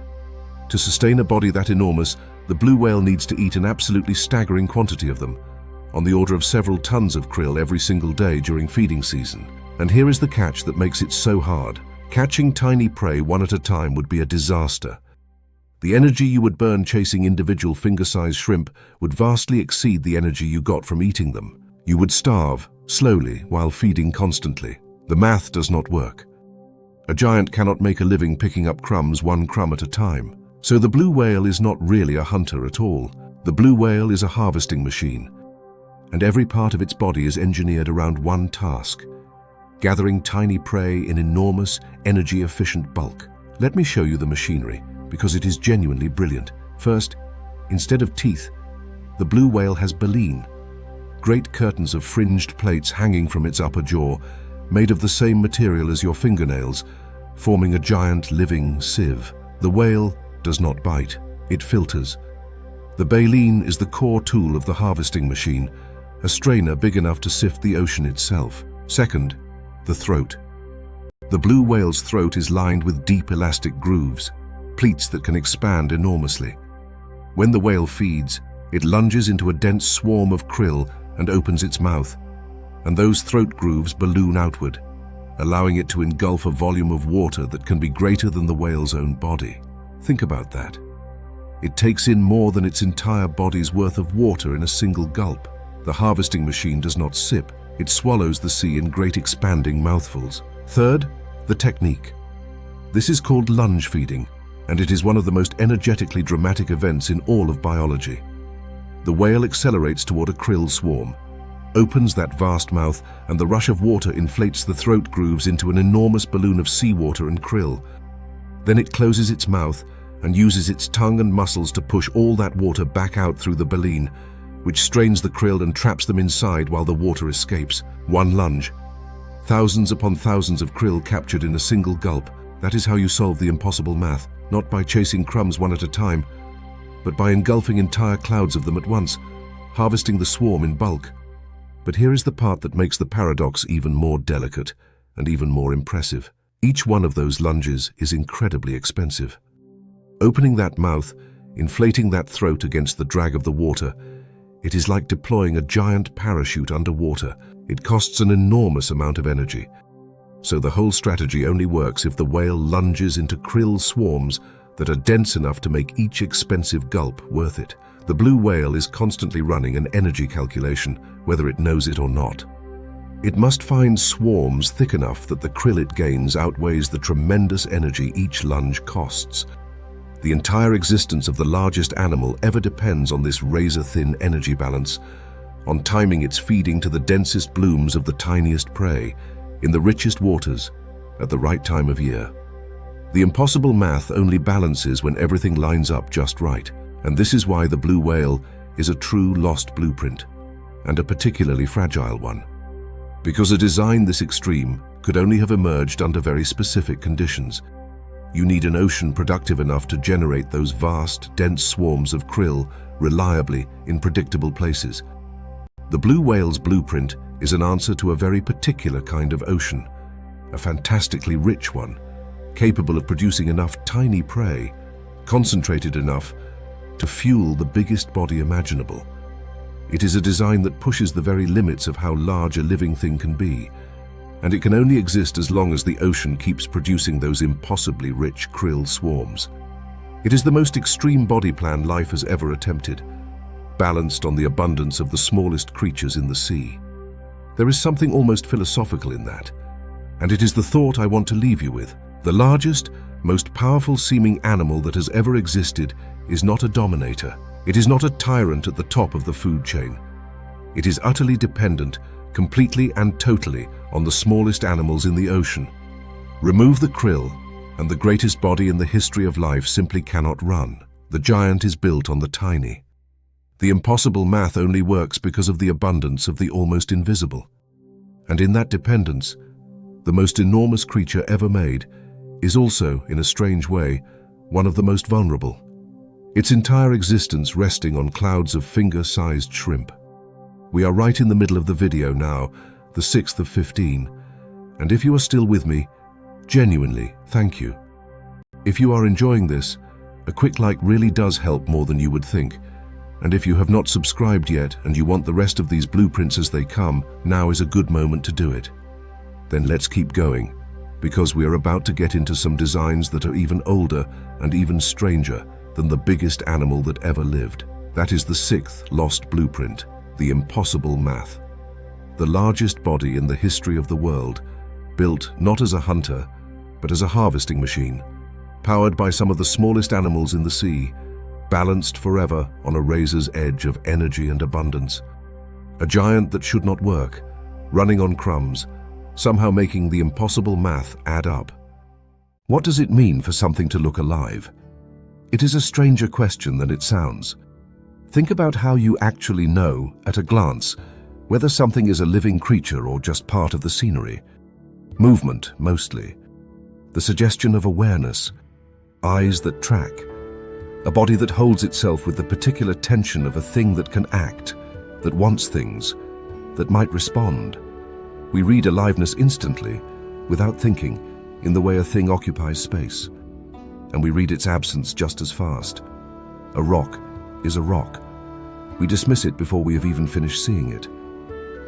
To sustain a body that enormous, the blue whale needs to eat an absolutely staggering quantity of them, on the order of several tons of krill every single day during feeding season. And here is the catch that makes it so hard. Catching tiny prey one at a time would be a disaster. The energy you would burn chasing individual finger-sized shrimp would vastly exceed the energy you got from eating them. You would starve, slowly, while feeding constantly. The math does not work. A giant cannot make a living picking up crumbs one crumb at a time. So the blue whale is not really a hunter at all. The blue whale is a harvesting machine, and every part of its body is engineered around one task: gathering tiny prey in enormous, energy-efficient bulk. Let me show you the machinery, because it is genuinely brilliant. First, instead of teeth, the blue whale has baleen, great curtains of fringed plates hanging from its upper jaw, made of the same material as your fingernails, forming a giant living sieve. The whale does not bite, it filters. The baleen is the core tool of the harvesting machine, a strainer big enough to sift the ocean itself. Second, the throat. The blue whale's throat is lined with deep elastic grooves, pleats that can expand enormously. When the whale feeds, it lunges into a dense swarm of krill and opens its mouth, and those throat grooves balloon outward, allowing it to engulf a volume of water that can be greater than the whale's own body. Think about that. It takes in more than its entire body's worth of water in a single gulp. The harvesting machine does not sip, it swallows the sea in great expanding mouthfuls. Third, the technique. This is called lunge feeding, and it is one of the most energetically dramatic events in all of biology. The whale accelerates toward a krill swarm, opens that vast mouth, and the rush of water inflates the throat grooves into an enormous balloon of seawater and krill. Then it closes its mouth and uses its tongue and muscles to push all that water back out through the baleen, which strains the krill and traps them inside while the water escapes. One lunge. Thousands upon thousands of krill captured in a single gulp. That is how you solve the impossible math, not by chasing crumbs one at a time, but by engulfing entire clouds of them at once, harvesting the swarm in bulk. But here is the part that makes the paradox even more delicate and even more impressive. Each one of those lunges is incredibly expensive. Opening that mouth, inflating that throat against the drag of the water, it is like deploying a giant parachute underwater. It costs an enormous amount of energy. So the whole strategy only works if the whale lunges into krill swarms that are dense enough to make each expensive gulp worth it. The blue whale is constantly running an energy calculation, whether it knows it or not. It must find swarms thick enough that the krill it gains outweighs the tremendous energy each lunge costs. The entire existence of the largest animal ever depends on this razor-thin energy balance, on timing its feeding to the densest blooms of the tiniest prey, in the richest waters, at the right time of year. The impossible math only balances when everything lines up just right, and this is why the blue whale is a true lost blueprint, and a particularly fragile one. Because a design this extreme could only have emerged under very specific conditions. You need an ocean productive enough to generate those vast, dense swarms of krill reliably in predictable places. The blue whale's blueprint is an answer to a very particular kind of ocean, a fantastically rich one, capable of producing enough tiny prey, concentrated enough to fuel the biggest body imaginable. It is a design that pushes the very limits of how large a living thing can be, and it can only exist as long as the ocean keeps producing those impossibly rich krill swarms. It is the most extreme body plan life has ever attempted, balanced on the abundance of the smallest creatures in the sea. There is something almost philosophical in that, and it is the thought I want to leave you with. The largest, most powerful seeming animal that has ever existed is not a dominator. It is not a tyrant at the top of the food chain. It is utterly dependent, completely and totally, on the smallest animals in the ocean. Remove the krill, and the greatest body in the history of life simply cannot run. The giant is built on the tiny. The impossible math only works because of the abundance of the almost invisible. And in that dependence, the most enormous creature ever made is also, in a strange way, one of the most vulnerable. Its entire existence resting on clouds of finger-sized shrimp. We are right in the middle of the video now, the 6th of 15, and if you are still with me, genuinely, thank you. If you are enjoying this, a quick like really does help more than you would think. And if you have not subscribed yet and you want the rest of these blueprints as they come, now is a good moment to do it. Then let's keep going, because we are about to get into some designs that are even older and even stranger than the biggest animal that ever lived. That is the 6th lost blueprint, the impossible math. The largest body in the history of the world, built not as a hunter, but as a harvesting machine, powered by some of the smallest animals in the sea, balanced forever on a razor's edge of energy and abundance. A giant that should not work, running on crumbs, somehow making the impossible math add up. What does it mean for something to look alive? It is a stranger question than it sounds. Think about how you actually know, at a glance, whether something is a living creature or just part of the scenery. Movement, mostly. The suggestion of awareness. Eyes that track. A body that holds itself with the particular tension of a thing that can act, that wants things, that might respond. We read aliveness instantly, without thinking, in the way a thing occupies space. And we read its absence just as fast. A rock is a rock. We dismiss it before we have even finished seeing it.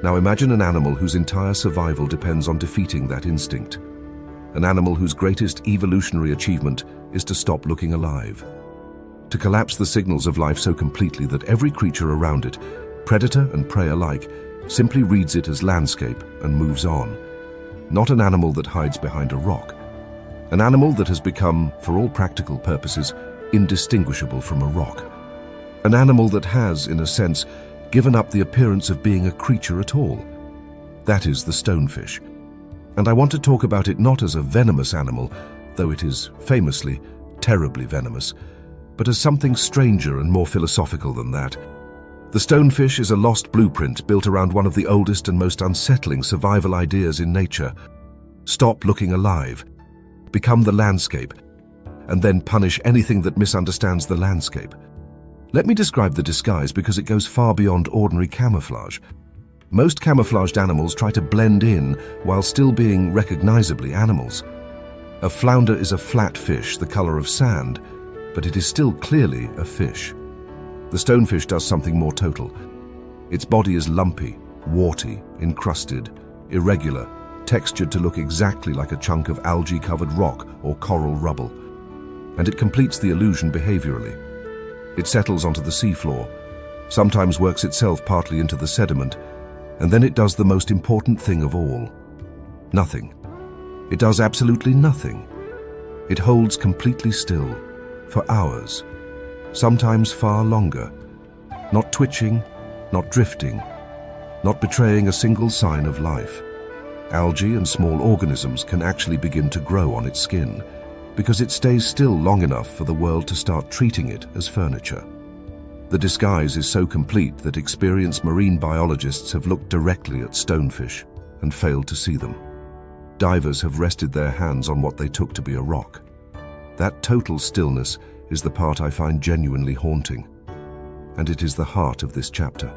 Now imagine an animal whose entire survival depends on defeating that instinct. An animal whose greatest evolutionary achievement is to stop looking alive. To collapse the signals of life so completely that every creature around it, predator and prey alike, simply reads it as landscape and moves on. Not an animal that hides behind a rock. An animal that has become, for all practical purposes, indistinguishable from a rock. An animal that has, in a sense, given up the appearance of being a creature at all. That is the stonefish. And I want to talk about it not as a venomous animal, though it is famously, terribly venomous, but as something stranger and more philosophical than that. The stonefish is a lost blueprint built around one of the oldest and most unsettling survival ideas in nature. Stop looking alive, become the landscape, and then punish anything that misunderstands the landscape. Let me describe the disguise because it goes far beyond ordinary camouflage. Most camouflaged animals try to blend in while still being recognizably animals. A flounder is a flat fish the color of sand, but it is still clearly a fish. The stonefish does something more total. Its body is lumpy, warty, encrusted, irregular, textured to look exactly like a chunk of algae-covered rock or coral rubble. And it completes the illusion behaviorally. It settles onto the seafloor, sometimes works itself partly into the sediment, and then it does the most important thing of all. Nothing. It does absolutely nothing. It holds completely still, for hours, sometimes far longer, not twitching, not drifting, not betraying a single sign of life. Algae and small organisms can actually begin to grow on its skin, because it stays still long enough for the world to start treating it as furniture. The disguise is so complete that experienced marine biologists have looked directly at stonefish and failed to see them. Divers have rested their hands on what they took to be a rock. That total stillness is the part I find genuinely haunting, and it is the heart of this chapter.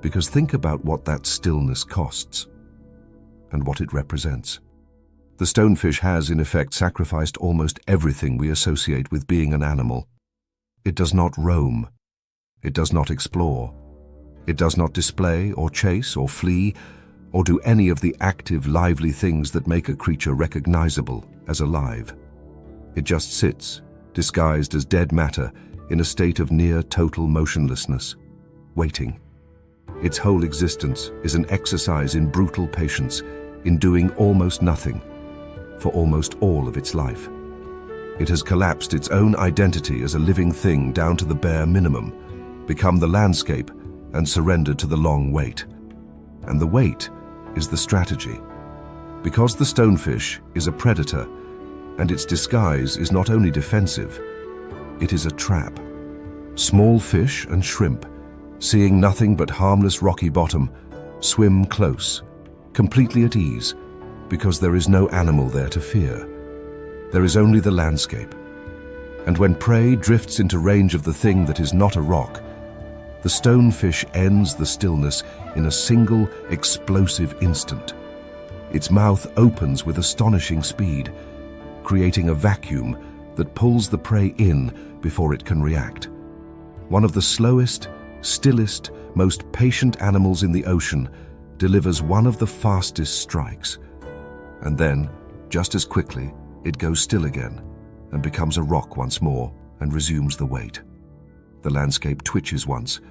Because think about what that stillness costs and what it represents. The stonefish has, in effect, sacrificed almost everything we associate with being an animal. It does not roam. It does not explore. It does not display or chase or flee or do any of the active, lively things that make a creature recognizable as alive. It just sits, disguised as dead matter, in a state of near total motionlessness, waiting. Its whole existence is an exercise in brutal patience, in doing almost nothing, for almost all of its life. It has collapsed its own identity as a living thing down to the bare minimum, become the landscape, and surrendered to the long wait. And the wait is the strategy. Because the stonefish is a predator, and its disguise is not only defensive, it is a trap. Small fish and shrimp, seeing nothing but harmless rocky bottom, swim close, completely at ease, because there is no animal there to fear. There is only the landscape. And when prey drifts into range of the thing that is not a rock, the stonefish ends the stillness in a single explosive instant. Its mouth opens with astonishing speed, creating a vacuum that pulls the prey in before it can react. One of the slowest, stillest, most patient animals in the ocean delivers one of the fastest strikes. And then, just as quickly, it goes still again and becomes a rock once more and resumes the wait. The landscape twitches once,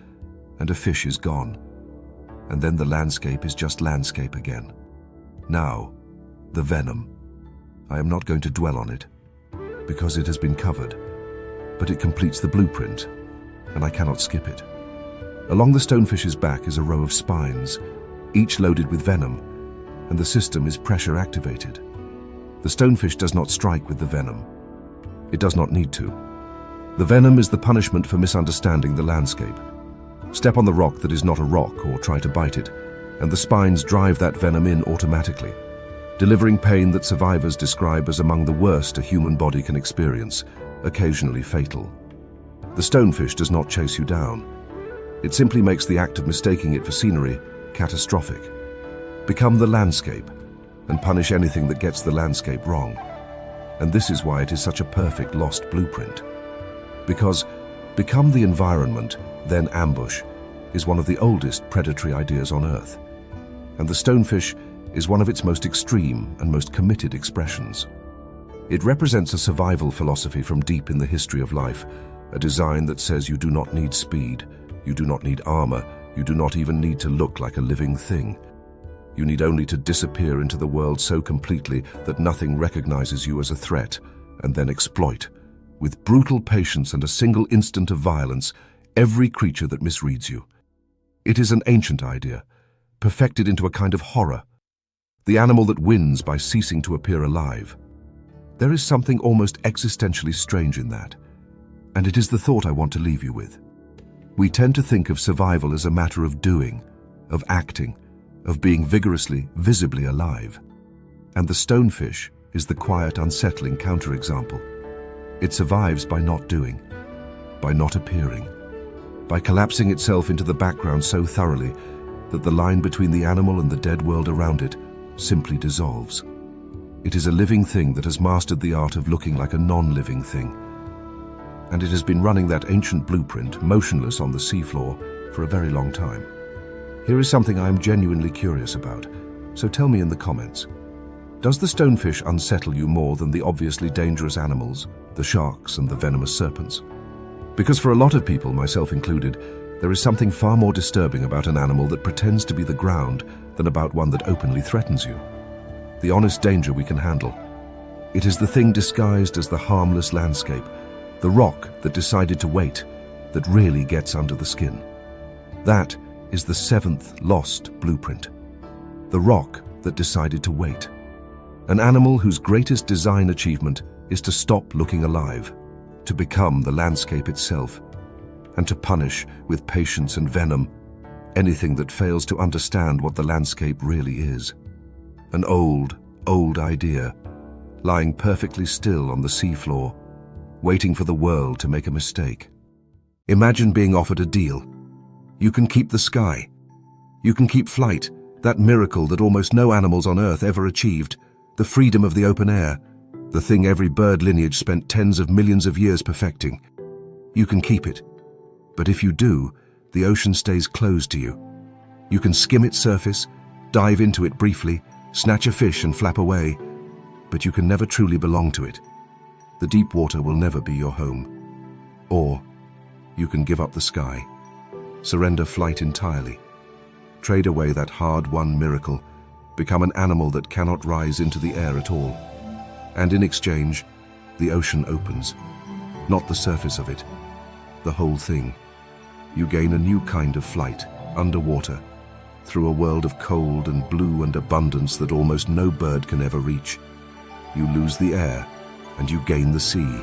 and a fish is gone. And then the landscape is just landscape again. Now, the venom. I am not going to dwell on it, because it has been covered, but it completes the blueprint, and I cannot skip it. Along the stonefish's back is a row of spines, each loaded with venom, and the system is pressure activated. The stonefish does not strike with the venom. It does not need to. The venom is the punishment for misunderstanding the landscape. Step on the rock that is not a rock or try to bite it, and the spines drive that venom in automatically, delivering pain that survivors describe as among the worst a human body can experience, occasionally fatal. The stonefish does not chase you down. It simply makes the act of mistaking it for scenery catastrophic. Become the landscape and punish anything that gets the landscape wrong. And this is why it is such a perfect lost blueprint. Because become the environment, then ambush, is one of the oldest predatory ideas on Earth. And the stonefish is one of its most extreme and most committed expressions. It represents a survival philosophy from deep in the history of life, a design that says you do not need speed, you do not need armor, you do not even need to look like a living thing. You need only to disappear into the world so completely that nothing recognizes you as a threat, and then exploit, with brutal patience and a single instant of violence, every creature that misreads you. It is an ancient idea, perfected into a kind of horror. The animal that wins by ceasing to appear alive. There is something almost existentially strange in that, and it is the thought I want to leave you with. We tend to think of survival as a matter of doing, of acting, of being vigorously, visibly alive. And the stonefish is the quiet, unsettling counterexample. It survives by not doing, by not appearing, by collapsing itself into the background so thoroughly that the line between the animal and the dead world around it simply dissolves. It is a living thing that has mastered the art of looking like a non-living thing. And it has been running that ancient blueprint, motionless on the seafloor, for a very long time. Here is something I am genuinely curious about, so tell me in the comments. Does the stonefish unsettle you more than the obviously dangerous animals, the sharks and the venomous serpents? Because for a lot of people, myself included, there is something far more disturbing about an animal that pretends to be the ground than about one that openly threatens you. The honest danger we can handle. It is the thing disguised as the harmless landscape, the rock that decided to wait, that really gets under the skin. That is the seventh lost blueprint. The rock that decided to wait. An animal whose greatest design achievement is to stop looking alive, to become the landscape itself, and to punish with patience and venom anything that fails to understand what the landscape really is. An old, old idea, lying perfectly still on the seafloor, waiting for the world to make a mistake. Imagine being offered a deal. You can keep the sky, You can keep flight, that miracle that almost no animals on Earth ever achieved, the freedom of the open air, the thing every bird lineage spent tens of millions of years perfecting. You can keep it. But if you do, the ocean stays closed to you. You can skim its surface, dive into it briefly, snatch a fish and flap away, but you can never truly belong to it. The deep water will never be your home. Or you can give up the sky, surrender flight entirely, trade away that hard-won miracle, become an animal that cannot rise into the air at all. And in exchange, the ocean opens. Not the surface of it, the whole thing. You gain a new kind of flight, underwater, through a world of cold and blue and abundance that almost no bird can ever reach. You lose the air, and you gain the sea.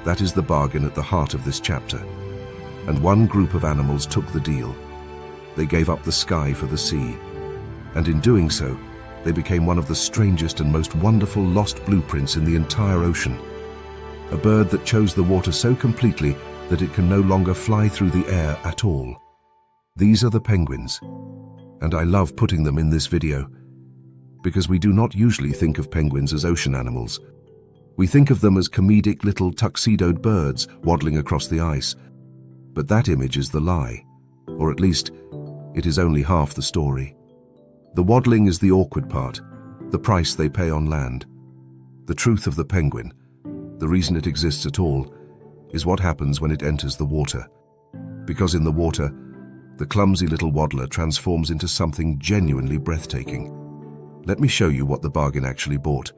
That is the bargain at the heart of this chapter. And one group of animals took the deal. They gave up the sky for the sea. And in doing so, they became one of the strangest and most wonderful lost blueprints in the entire ocean. A bird that chose the water so completely that it can no longer fly through the air at all. These are the penguins. And I love putting them in this video, because we do not usually think of penguins as ocean animals. We think of them as comedic little tuxedoed birds waddling across the ice. But that image is the lie, or at least, it is only half the story. The waddling is the awkward part, the price they pay on land. The truth of the penguin, the reason it exists at all, is what happens when it enters the water. Because in the water, the clumsy little waddler transforms into something genuinely breathtaking. Let me show you what the bargain actually bought,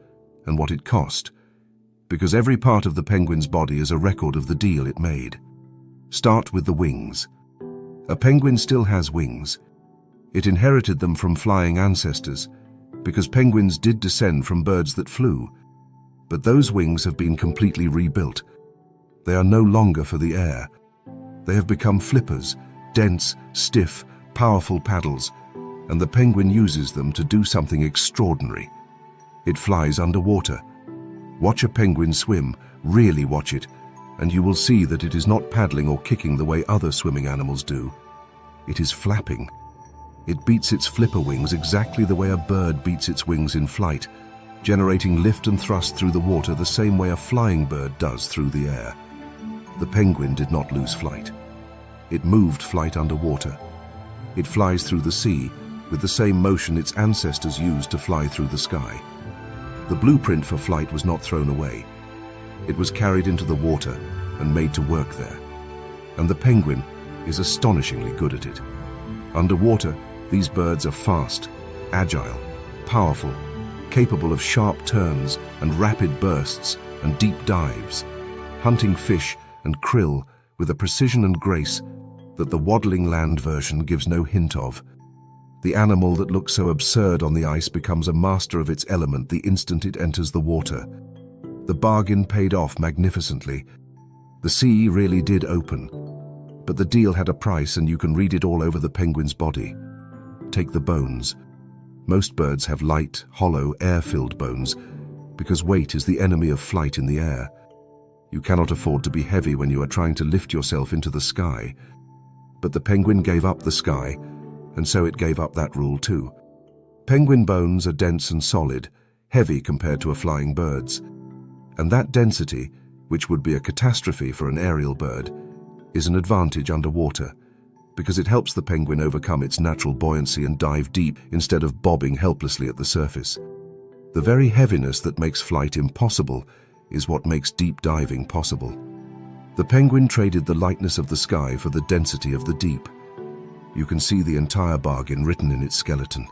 and what it cost, because every part of the penguin's body is a record of the deal it made. Start with the wings. A penguin still has wings. It inherited them from flying ancestors, because penguins did descend from birds that flew. But those wings have been completely rebuilt. They are no longer for the air. They have become flippers, dense, stiff, powerful paddles, and the penguin uses them to do something extraordinary. It flies underwater. Watch a penguin swim, really watch it, and you will see that it is not paddling or kicking the way other swimming animals do. It is flapping. It beats its flipper wings exactly the way a bird beats its wings in flight, generating lift and thrust through the water the same way a flying bird does through the air. The penguin did not lose flight. It moved flight underwater. It flies through the sea with the same motion its ancestors used to fly through the sky. The blueprint for flight was not thrown away. It was carried into the water and made to work there. And the penguin is astonishingly good at it. Underwater, these birds are fast, agile, powerful, capable of sharp turns and rapid bursts and deep dives, hunting fish and krill with a precision and grace that the waddling land version gives no hint of. The animal that looks so absurd on the ice becomes a master of its element the instant it enters the water. The bargain paid off magnificently. The sea really did open, but the deal had a price, and you can read it all over the penguin's body. Take the bones. Most birds have light, hollow, air-filled bones, because weight is the enemy of flight in the air. You cannot afford to be heavy when you are trying to lift yourself into the sky. But the penguin gave up the sky, and so it gave up that rule too. Penguin bones are dense and solid, heavy compared to a flying bird's. And that density, which would be a catastrophe for an aerial bird, is an advantage underwater, because it helps the penguin overcome its natural buoyancy and dive deep instead of bobbing helplessly at the surface. The very heaviness that makes flight impossible is what makes deep diving possible. The penguin traded the lightness of the sky for the density of the deep. You can see the entire bargain written in its skeleton.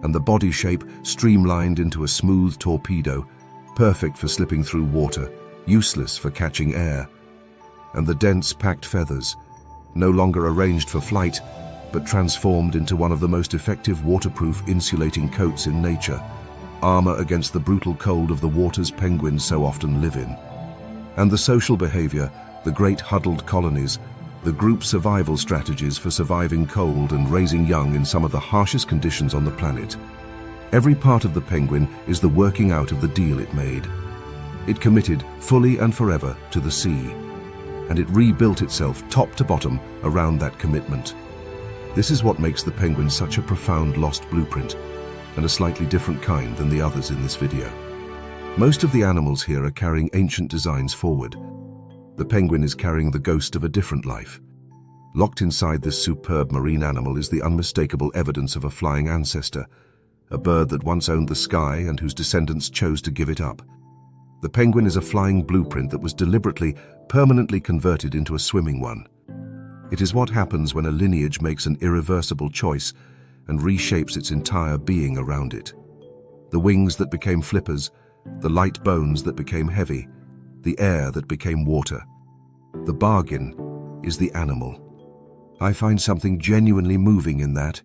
And the body shape streamlined into a smooth torpedo, perfect for slipping through water, useless for catching air. And the dense packed feathers, no longer arranged for flight, but transformed into one of the most effective waterproof insulating coats in nature, armor against the brutal cold of the waters penguins so often live in. And the social behavior, the great huddled colonies, the group survival strategies for surviving cold and raising young in some of the harshest conditions on the planet. Every part of the penguin is the working out of the deal it made. It committed fully and forever to the sea, and it rebuilt itself top to bottom around that commitment. This is what makes the penguin such a profound lost blueprint, and a slightly different kind than the others in this video. Most of the animals here are carrying ancient designs forward. The penguin is carrying the ghost of a different life. Locked inside this superb marine animal is the unmistakable evidence of a flying ancestor, a bird that once owned the sky and whose descendants chose to give it up. The penguin is a flying blueprint that was deliberately, permanently converted into a swimming one. It is what happens when a lineage makes an irreversible choice and reshapes its entire being around it. The wings that became flippers, the light bones that became heavy, the air that became water. The bargain is the animal. I find something genuinely moving in that,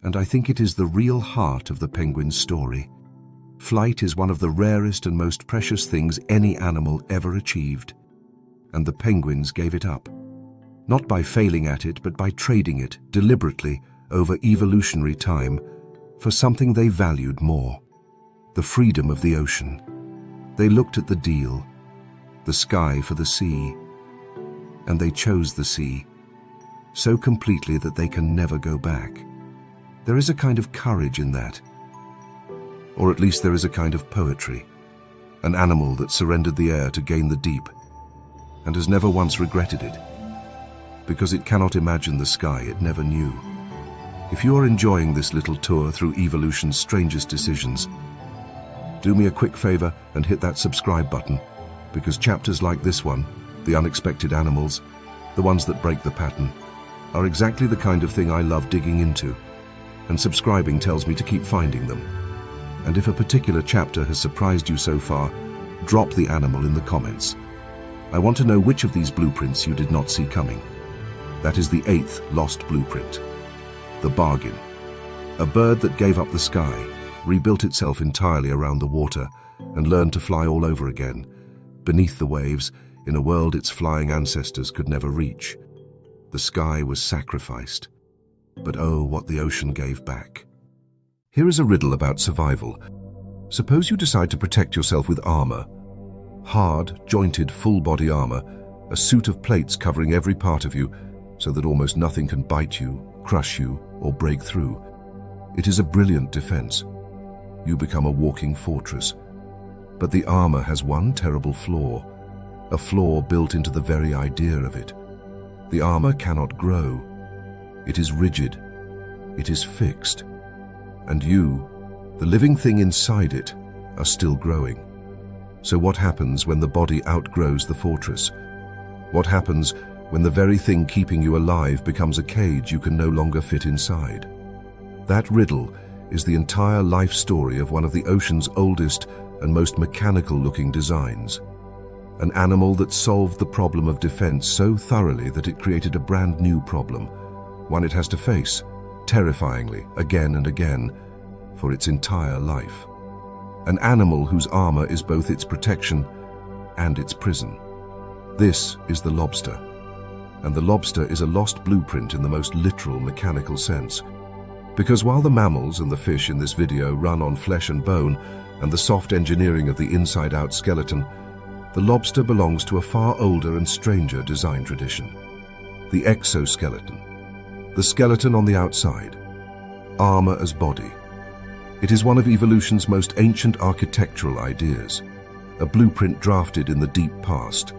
and I think it is the real heart of the penguin's story. Flight is one of the rarest and most precious things any animal ever achieved, and the penguins gave it up. Not by failing at it, but by trading it deliberately over evolutionary time for something they valued more: the freedom of the ocean. They looked at the deal, the sky for the sea, and they chose the sea so completely that they can never go back. There is a kind of courage in that, or at least there is a kind of poetry. An animal that surrendered the air to gain the deep and has never once regretted it, because it cannot imagine the sky it never knew. If you are enjoying this little tour through evolution's strangest decisions, do me a quick favor and hit that subscribe button, because chapters like this one, the unexpected animals, the ones that break the pattern, are exactly the kind of thing I love digging into, and subscribing tells me to keep finding them. And if a particular chapter has surprised you so far, drop the animal in the comments. I want to know which of these blueprints you did not see coming. That is the 8th lost blueprint. The bargain. A bird that gave up the sky, rebuilt itself entirely around the water, and learned to fly all over again, beneath the waves, in a world its flying ancestors could never reach. The sky was sacrificed, but oh, what the ocean gave back. Here is a riddle about survival. Suppose you decide to protect yourself with armor. Hard, jointed, full-body armor, a suit of plates covering every part of you so that almost nothing can bite you, crush you, or break through. It is a brilliant defense. You become a walking fortress. But the armor has one terrible flaw, a flaw built into the very idea of it. The armor cannot grow. It is rigid. It is fixed. And you, the living thing inside it, are still growing. So what happens when the body outgrows the fortress? What happens when the very thing keeping you alive becomes a cage you can no longer fit inside? That riddle is the entire life story of one of the ocean's oldest and most mechanical-looking designs. An animal that solved the problem of defense so thoroughly that it created a brand new problem, one it has to face, terrifyingly, again and again, for its entire life. An animal whose armor is both its protection and its prison. This is the lobster. And the lobster is a lost blueprint in the most literal mechanical sense. Because while the mammals and the fish in this video run on flesh and bone and the soft engineering of the inside-out skeleton, the lobster belongs to a far older and stranger design tradition. The exoskeleton. The skeleton on the outside. Armor as body. It is one of evolution's most ancient architectural ideas, a blueprint drafted in the deep past,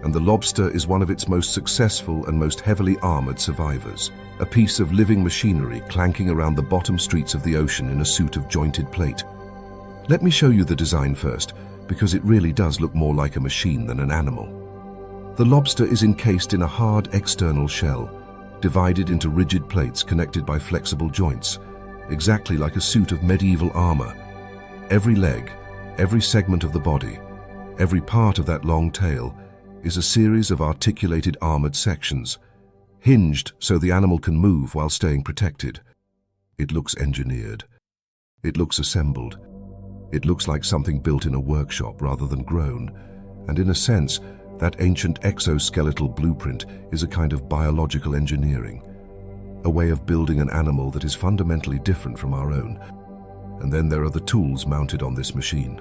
and the lobster is one of its most successful and most heavily armored survivors, a piece of living machinery clanking around the bottom streets of the ocean in a suit of jointed plate. Let me show you the design first, because it really does look more like a machine than an animal. The lobster is encased in a hard external shell, divided into rigid plates connected by flexible joints, exactly like a suit of medieval armor. Every leg, every segment of the body, every part of that long tail is a series of articulated armored sections, hinged so the animal can move while staying protected. It looks engineered. It looks assembled. It looks like something built in a workshop rather than grown, and in a sense, that ancient exoskeletal blueprint is a kind of biological engineering, a way of building an animal that is fundamentally different from our own. And then there are the tools mounted on this machine.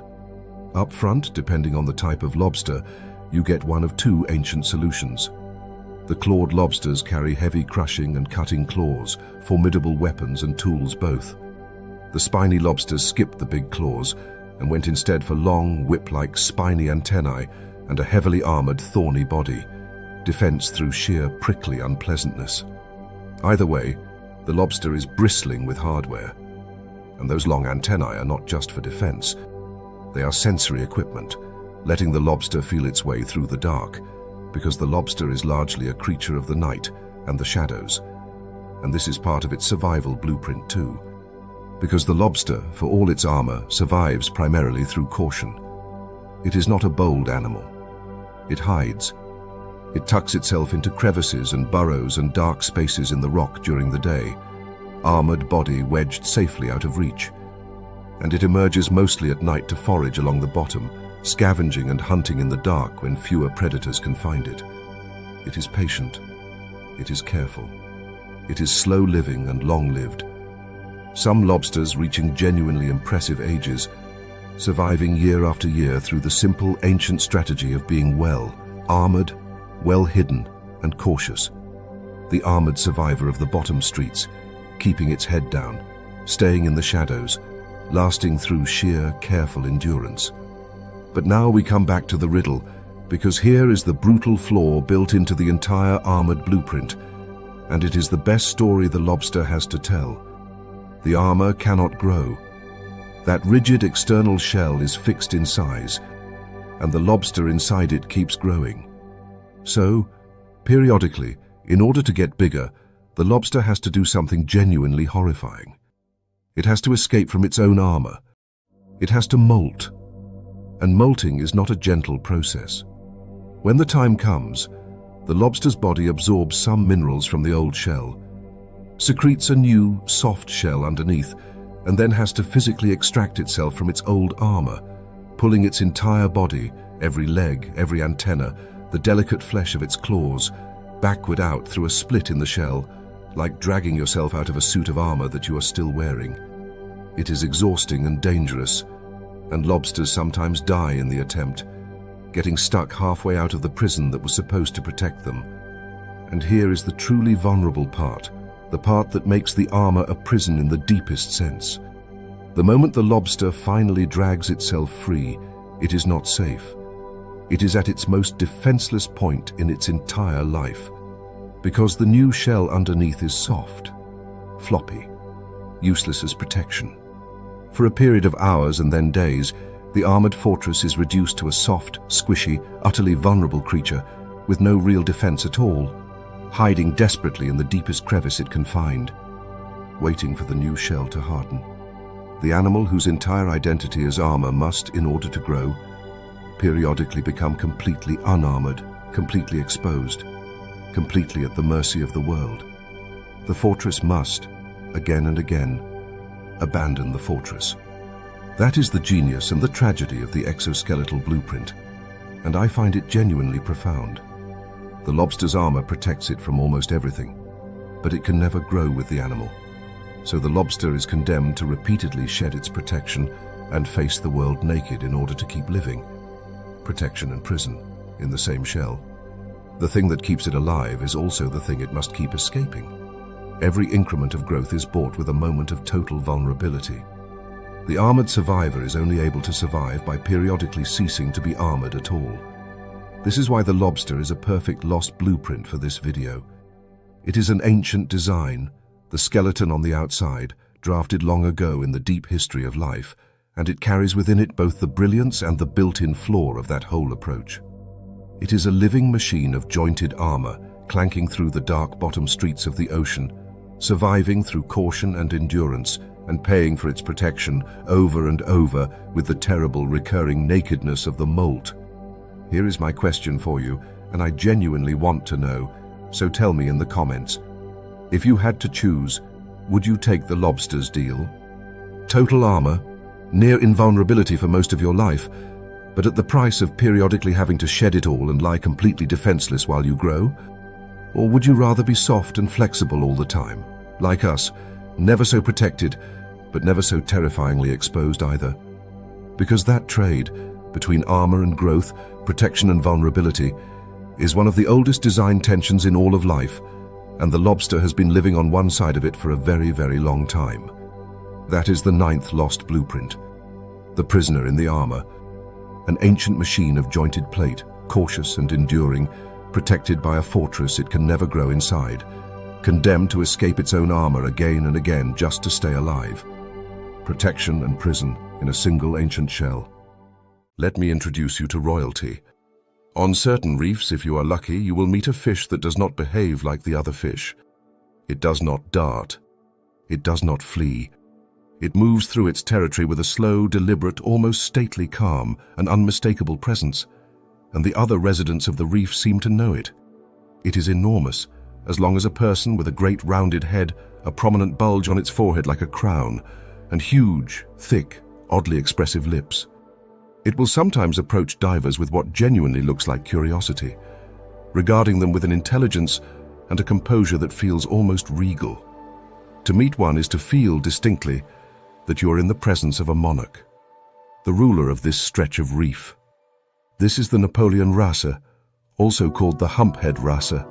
Up front, depending on the type of lobster, you get one of two ancient solutions. The clawed lobsters carry heavy crushing and cutting claws, formidable weapons and tools both. The spiny lobsters skipped the big claws and went instead for long, whip-like spiny antennae and a heavily armored, thorny body, defense through sheer prickly unpleasantness. Either way, the lobster is bristling with hardware. And those long antennae are not just for defense. They are sensory equipment, letting the lobster feel its way through the dark, because the lobster is largely a creature of the night and the shadows. And this is part of its survival blueprint too. Because the lobster, for all its armor, survives primarily through caution. It is not a bold animal. It hides. It tucks itself into crevices and burrows and dark spaces in the rock during the day, armored body wedged safely out of reach. And it emerges mostly at night to forage along the bottom, scavenging and hunting in the dark when fewer predators can find it. It is patient. It is careful. It is slow-living and long-lived. Some lobsters reaching genuinely impressive ages, surviving year after year through the simple ancient strategy of being well armored, well hidden, and cautious. The armored survivor of the bottom streets, keeping its head down, staying in the shadows, lasting through sheer, careful endurance. But now we come back to the riddle, because here is the brutal flaw built into the entire armored blueprint, and it is the best story the lobster has to tell. The armor cannot grow. That rigid external shell is fixed in size, and the lobster inside it keeps growing. So, periodically, in order to get bigger, the lobster has to do something genuinely horrifying. It has to escape from its own armor. It has to molt. And molting is not a gentle process. When the time comes, the lobster's body absorbs some minerals from the old shell, secretes a new, soft shell underneath, and then has to physically extract itself from its old armor, pulling its entire body, every leg, every antenna, the delicate flesh of its claws, backward out through a split in the shell, like dragging yourself out of a suit of armor that you are still wearing. It is exhausting and dangerous, and lobsters sometimes die in the attempt, getting stuck halfway out of the prison that was supposed to protect them. And here is the truly vulnerable part, the part that makes the armor a prison in the deepest sense. The moment the lobster finally drags itself free, it is not safe. It is at its most defenseless point in its entire life, because the new shell underneath is soft, floppy, useless as protection. For a period of hours and then days, the armored fortress is reduced to a soft, squishy, utterly vulnerable creature with no real defense at all, hiding desperately in the deepest crevice it can find, waiting for the new shell to harden. The animal whose entire identity is armor must, in order to grow, periodically become completely unarmored, completely exposed, completely at the mercy of the world. The fortress must, again and again, abandon the fortress. That is the genius and the tragedy of the exoskeletal blueprint, and I find it genuinely profound. The lobster's armor protects it from almost everything, but it can never grow with the animal. So the lobster is condemned to repeatedly shed its protection and face the world naked in order to keep living. Protection and prison, in the same shell. The thing that keeps it alive is also the thing it must keep escaping. Every increment of growth is bought with a moment of total vulnerability. The armored survivor is only able to survive by periodically ceasing to be armored at all. This is why the lobster is a perfect lost blueprint for this video. It is an ancient design, the skeleton on the outside, drafted long ago in the deep history of life, and it carries within it both the brilliance and the built-in flaw of that whole approach. It is a living machine of jointed armor, clanking through the dark bottom streets of the ocean, surviving through caution and endurance, and paying for its protection over and over with the terrible recurring nakedness of the molt. Here is my question for you, and I genuinely want to know, so tell me in the comments. If you had to choose, would you take the lobster's deal? Total armor, near invulnerability for most of your life, but at the price of periodically having to shed it all and lie completely defenseless while you grow? Or would you rather be soft and flexible all the time, like us, never so protected, but never so terrifyingly exposed either? Because that trade, between armor and growth, protection and vulnerability, is one of the oldest design tensions in all of life, and the lobster has been living on one side of it for a very, very long time. That is the 9th lost blueprint. The prisoner in the armor, an ancient machine of jointed plate, cautious and enduring, protected by a fortress it can never grow inside, condemned to escape its own armor again and again just to stay alive. Protection and prison in a single ancient shell. Let me introduce you to royalty. On certain reefs, if you are lucky, you will meet a fish that does not behave like the other fish. It does not dart. It does not flee. It moves through its territory with a slow, deliberate, almost stately calm, an unmistakable presence, and the other residents of the reef seem to know it. It is enormous, as long as a person with a great rounded head, a prominent bulge on its forehead like a crown, and huge, thick, oddly expressive lips. It will sometimes approach divers with what genuinely looks like curiosity, regarding them with an intelligence and a composure that feels almost regal. To meet one is to feel distinctly that you are in the presence of a monarch, the ruler of this stretch of reef. This is the Napoleon wrasse, also called the humphead wrasse,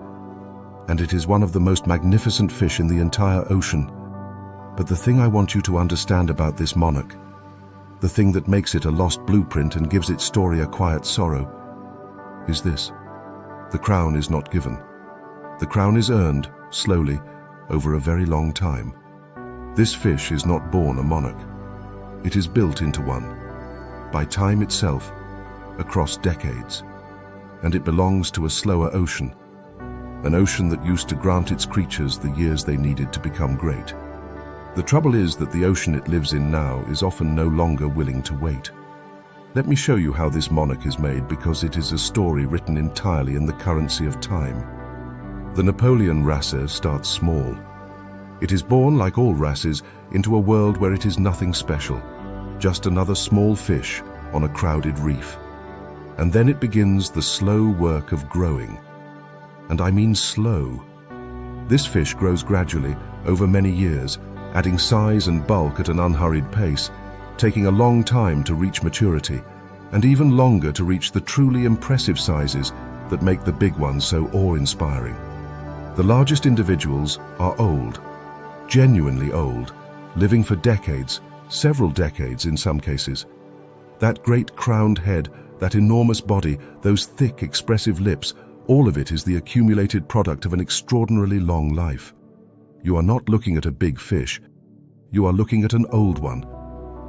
and it is one of the most magnificent fish in the entire ocean. But the thing I want you to understand about this monarch, the thing that makes it a lost blueprint and gives its story a quiet sorrow, is this: the crown is not given. The crown is earned, slowly, over a very long time. This fish is not born a monarch. It is built into one, by time itself, across decades. And it belongs to a slower ocean, an ocean that used to grant its creatures the years they needed to become great. The trouble is that the ocean it lives in now is often no longer willing to wait. Let me show you how this monarch is made, because it is a story written entirely in the currency of time. The Napoleon wrasse starts small. It is born, like all wrasses, into a world where it is nothing special, just another small fish on a crowded reef. And then it begins the slow work of growing. And I mean slow. This fish grows gradually, over many years, adding size and bulk at an unhurried pace, taking a long time to reach maturity, and even longer to reach the truly impressive sizes that make the big ones so awe-inspiring. The largest individuals are old, genuinely old, living for decades, several decades in some cases. That great crowned head, that enormous body, those thick, expressive lips, all of it is the accumulated product of an extraordinarily long life. You are not looking at a big fish. You are looking at an old one.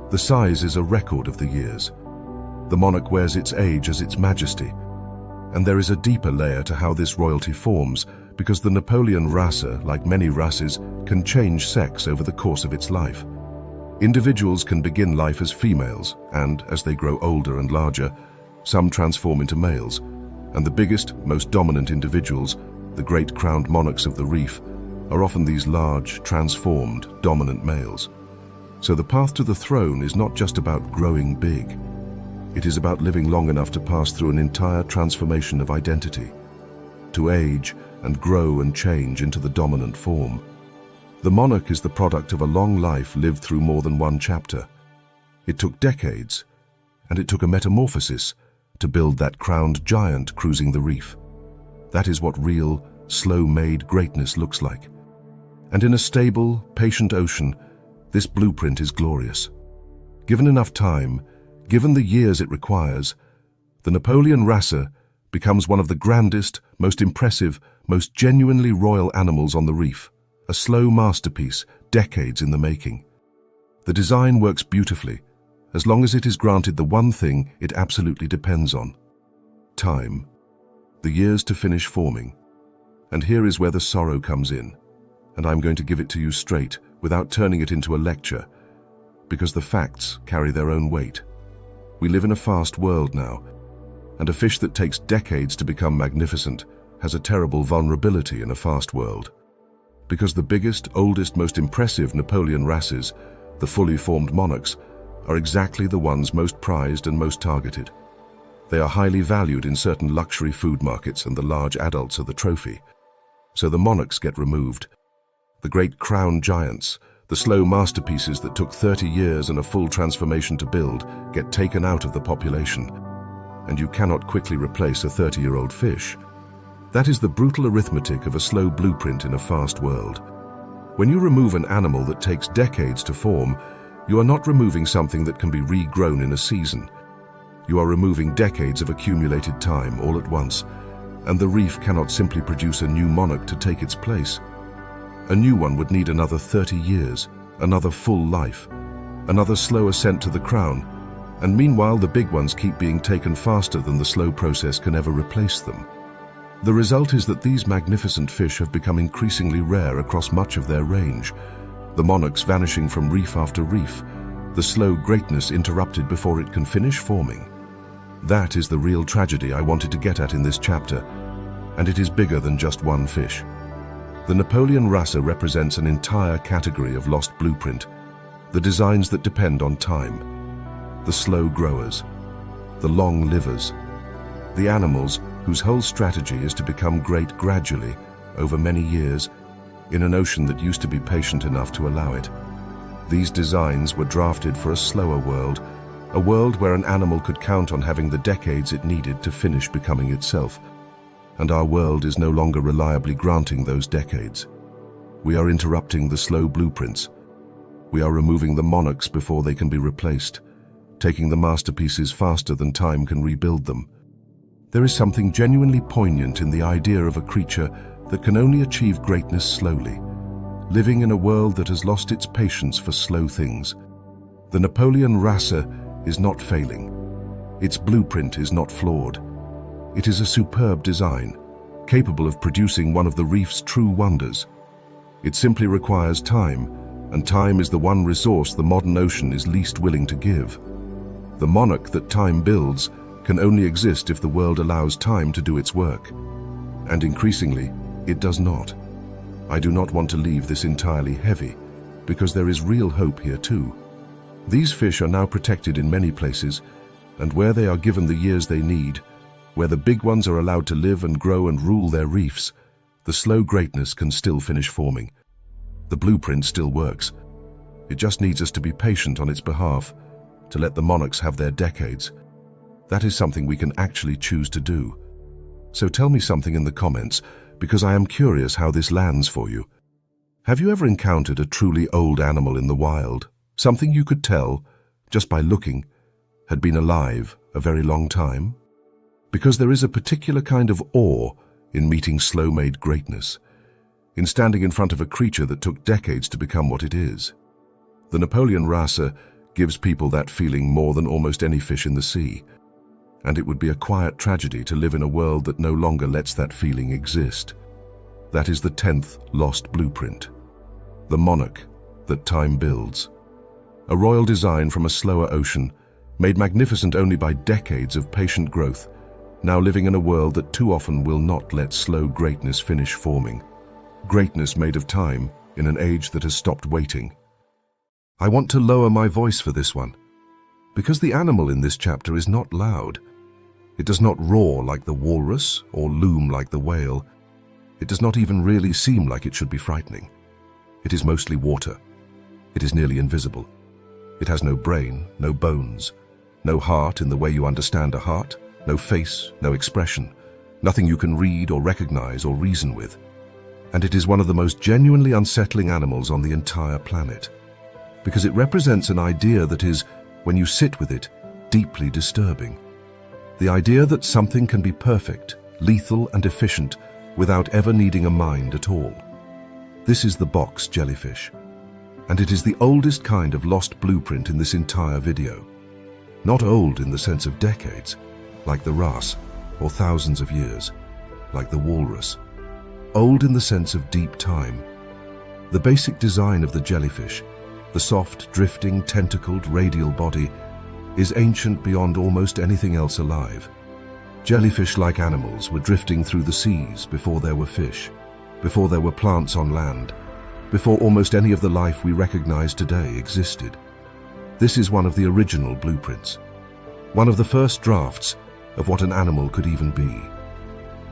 The size is a record of the years. The monarch wears its age as its majesty. And there is a deeper layer to how this royalty forms, because the Napoleon wrasse, like many wrasses, can change sex over the course of its life. Individuals can begin life as females, and as they grow older and larger, some transform into males, and the biggest, most dominant individuals, the great crowned monarchs of the reef, are often these large, transformed, dominant males. So the path to the throne is not just about growing big. It is about living long enough to pass through an entire transformation of identity, to age and grow and change into the dominant form. The monarch is the product of a long life lived through more than one chapter. It took decades, and it took a metamorphosis to build that crowned giant cruising the reef. That is what real, slow-made greatness looks like. And in a stable, patient ocean, this blueprint is glorious. Given enough time, given the years it requires, the Napoleon wrasse becomes one of the grandest, most impressive, most genuinely royal animals on the reef, a slow masterpiece, decades in the making. The design works beautifully, as long as it is granted the one thing it absolutely depends on: time, the years to finish forming. And here is where the sorrow comes in, and I'm going to give it to you straight, without turning it into a lecture, because the facts carry their own weight. We live in a fast world now, and a fish that takes decades to become magnificent has a terrible vulnerability in a fast world. Because the biggest, oldest, most impressive Napoleon wrasses, the fully formed monarchs, are exactly the ones most prized and most targeted. They are highly valued in certain luxury food markets, and the large adults are the trophy. So the monarchs get removed. The great crown giants, the slow masterpieces that took 30 years and a full transformation to build, get taken out of the population. And you cannot quickly replace a 30-year-old fish, That is the brutal arithmetic of a slow blueprint in a fast world. When you remove an animal that takes decades to form, you are not removing something that can be regrown in a season. You are removing decades of accumulated time all at once, and the reef cannot simply produce a new monarch to take its place. A new one would need another 30 years, another full life, another slow ascent to the crown, and meanwhile the big ones keep being taken faster than the slow process can ever replace them. The result is that these magnificent fish have become increasingly rare across much of their range, the monarchs vanishing from reef after reef, the slow greatness interrupted before it can finish forming. That is the real tragedy I wanted to get at in this chapter, and it is bigger than just one fish. The Napoleon wrasser represents an entire category of lost blueprint, the designs that depend on time, the slow growers, the long livers, the animals whose whole strategy is to become great gradually, over many years, in an ocean that used to be patient enough to allow it. These designs were drafted for a slower world, a world where an animal could count on having the decades it needed to finish becoming itself. And our world is no longer reliably granting those decades. We are interrupting the slow blueprints. We are removing the monarchs before they can be replaced, taking the masterpieces faster than time can rebuild them. There is something genuinely poignant in the idea of a creature that can only achieve greatness slowly, living in a world that has lost its patience for slow things. The Napoleon wrasser is not failing. Its blueprint is not flawed. It is a superb design, capable of producing one of the reef's true wonders. It simply requires time, and time is the one resource the modern ocean is least willing to give. The monarch that time builds can only exist if the world allows time to do its work. And increasingly, it does not. I do not want to leave this entirely heavy, because there is real hope here too. These fish are now protected in many places, and where they are given the years they need, where the big ones are allowed to live and grow and rule their reefs, the slow greatness can still finish forming. The blueprint still works. It just needs us to be patient on its behalf, to let the monarchs have their decades. That is something we can actually choose to do. So tell me something in the comments, because I am curious how this lands for you. Have you ever encountered a truly old animal in the wild? Something you could tell, just by looking, had been alive a very long time? Because there is a particular kind of awe in meeting slow-made greatness, in standing in front of a creature that took decades to become what it is. The Napoleon wrasser gives people that feeling more than almost any fish in the sea, and it would be a quiet tragedy to live in a world that no longer lets that feeling exist. That is the 10th lost blueprint, the monarch that time builds. A royal design from a slower ocean, made magnificent only by decades of patient growth, now living in a world that too often will not let slow greatness finish forming. Greatness made of time in an age that has stopped waiting. I want to lower my voice for this one, because the animal in this chapter is not loud. It does not roar like the walrus or loom like the whale. It does not even really seem like it should be frightening. It is mostly water. It is nearly invisible. It has no brain, no bones, no heart in the way you understand a heart, no face, no expression, nothing you can read or recognize or reason with. And it is one of the most genuinely unsettling animals on the entire planet, because it represents an idea that is, when you sit with it, deeply disturbing. The idea that something can be perfect, lethal and efficient without ever needing a mind at all. This is the box jellyfish, and it is the oldest kind of lost blueprint in this entire video. Not old in the sense of decades, like the wrasse, or thousands of years, like the walrus. Old in the sense of deep time. The basic design of the jellyfish, the soft, drifting, tentacled, radial body, is ancient beyond almost anything else alive. Jellyfish-like animals were drifting through the seas before there were fish, before there were plants on land, before almost any of the life we recognize today existed. This is one of the original blueprints, one of the first drafts of what an animal could even be.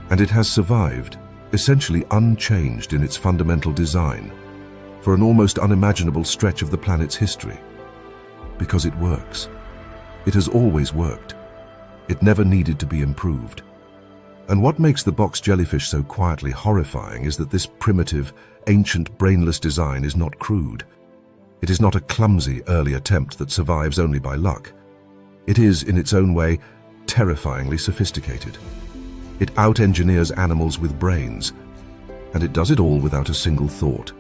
And it has survived, essentially unchanged in its fundamental design, for an almost unimaginable stretch of the planet's history. Because it works. It has always worked. It never needed to be improved. And what makes the box jellyfish so quietly horrifying is that this primitive, ancient, brainless design is not crude. It is not a clumsy, early attempt that survives only by luck. It is, in its own way, terrifyingly sophisticated. It out-engineers animals with brains, and it does it all without a single thought.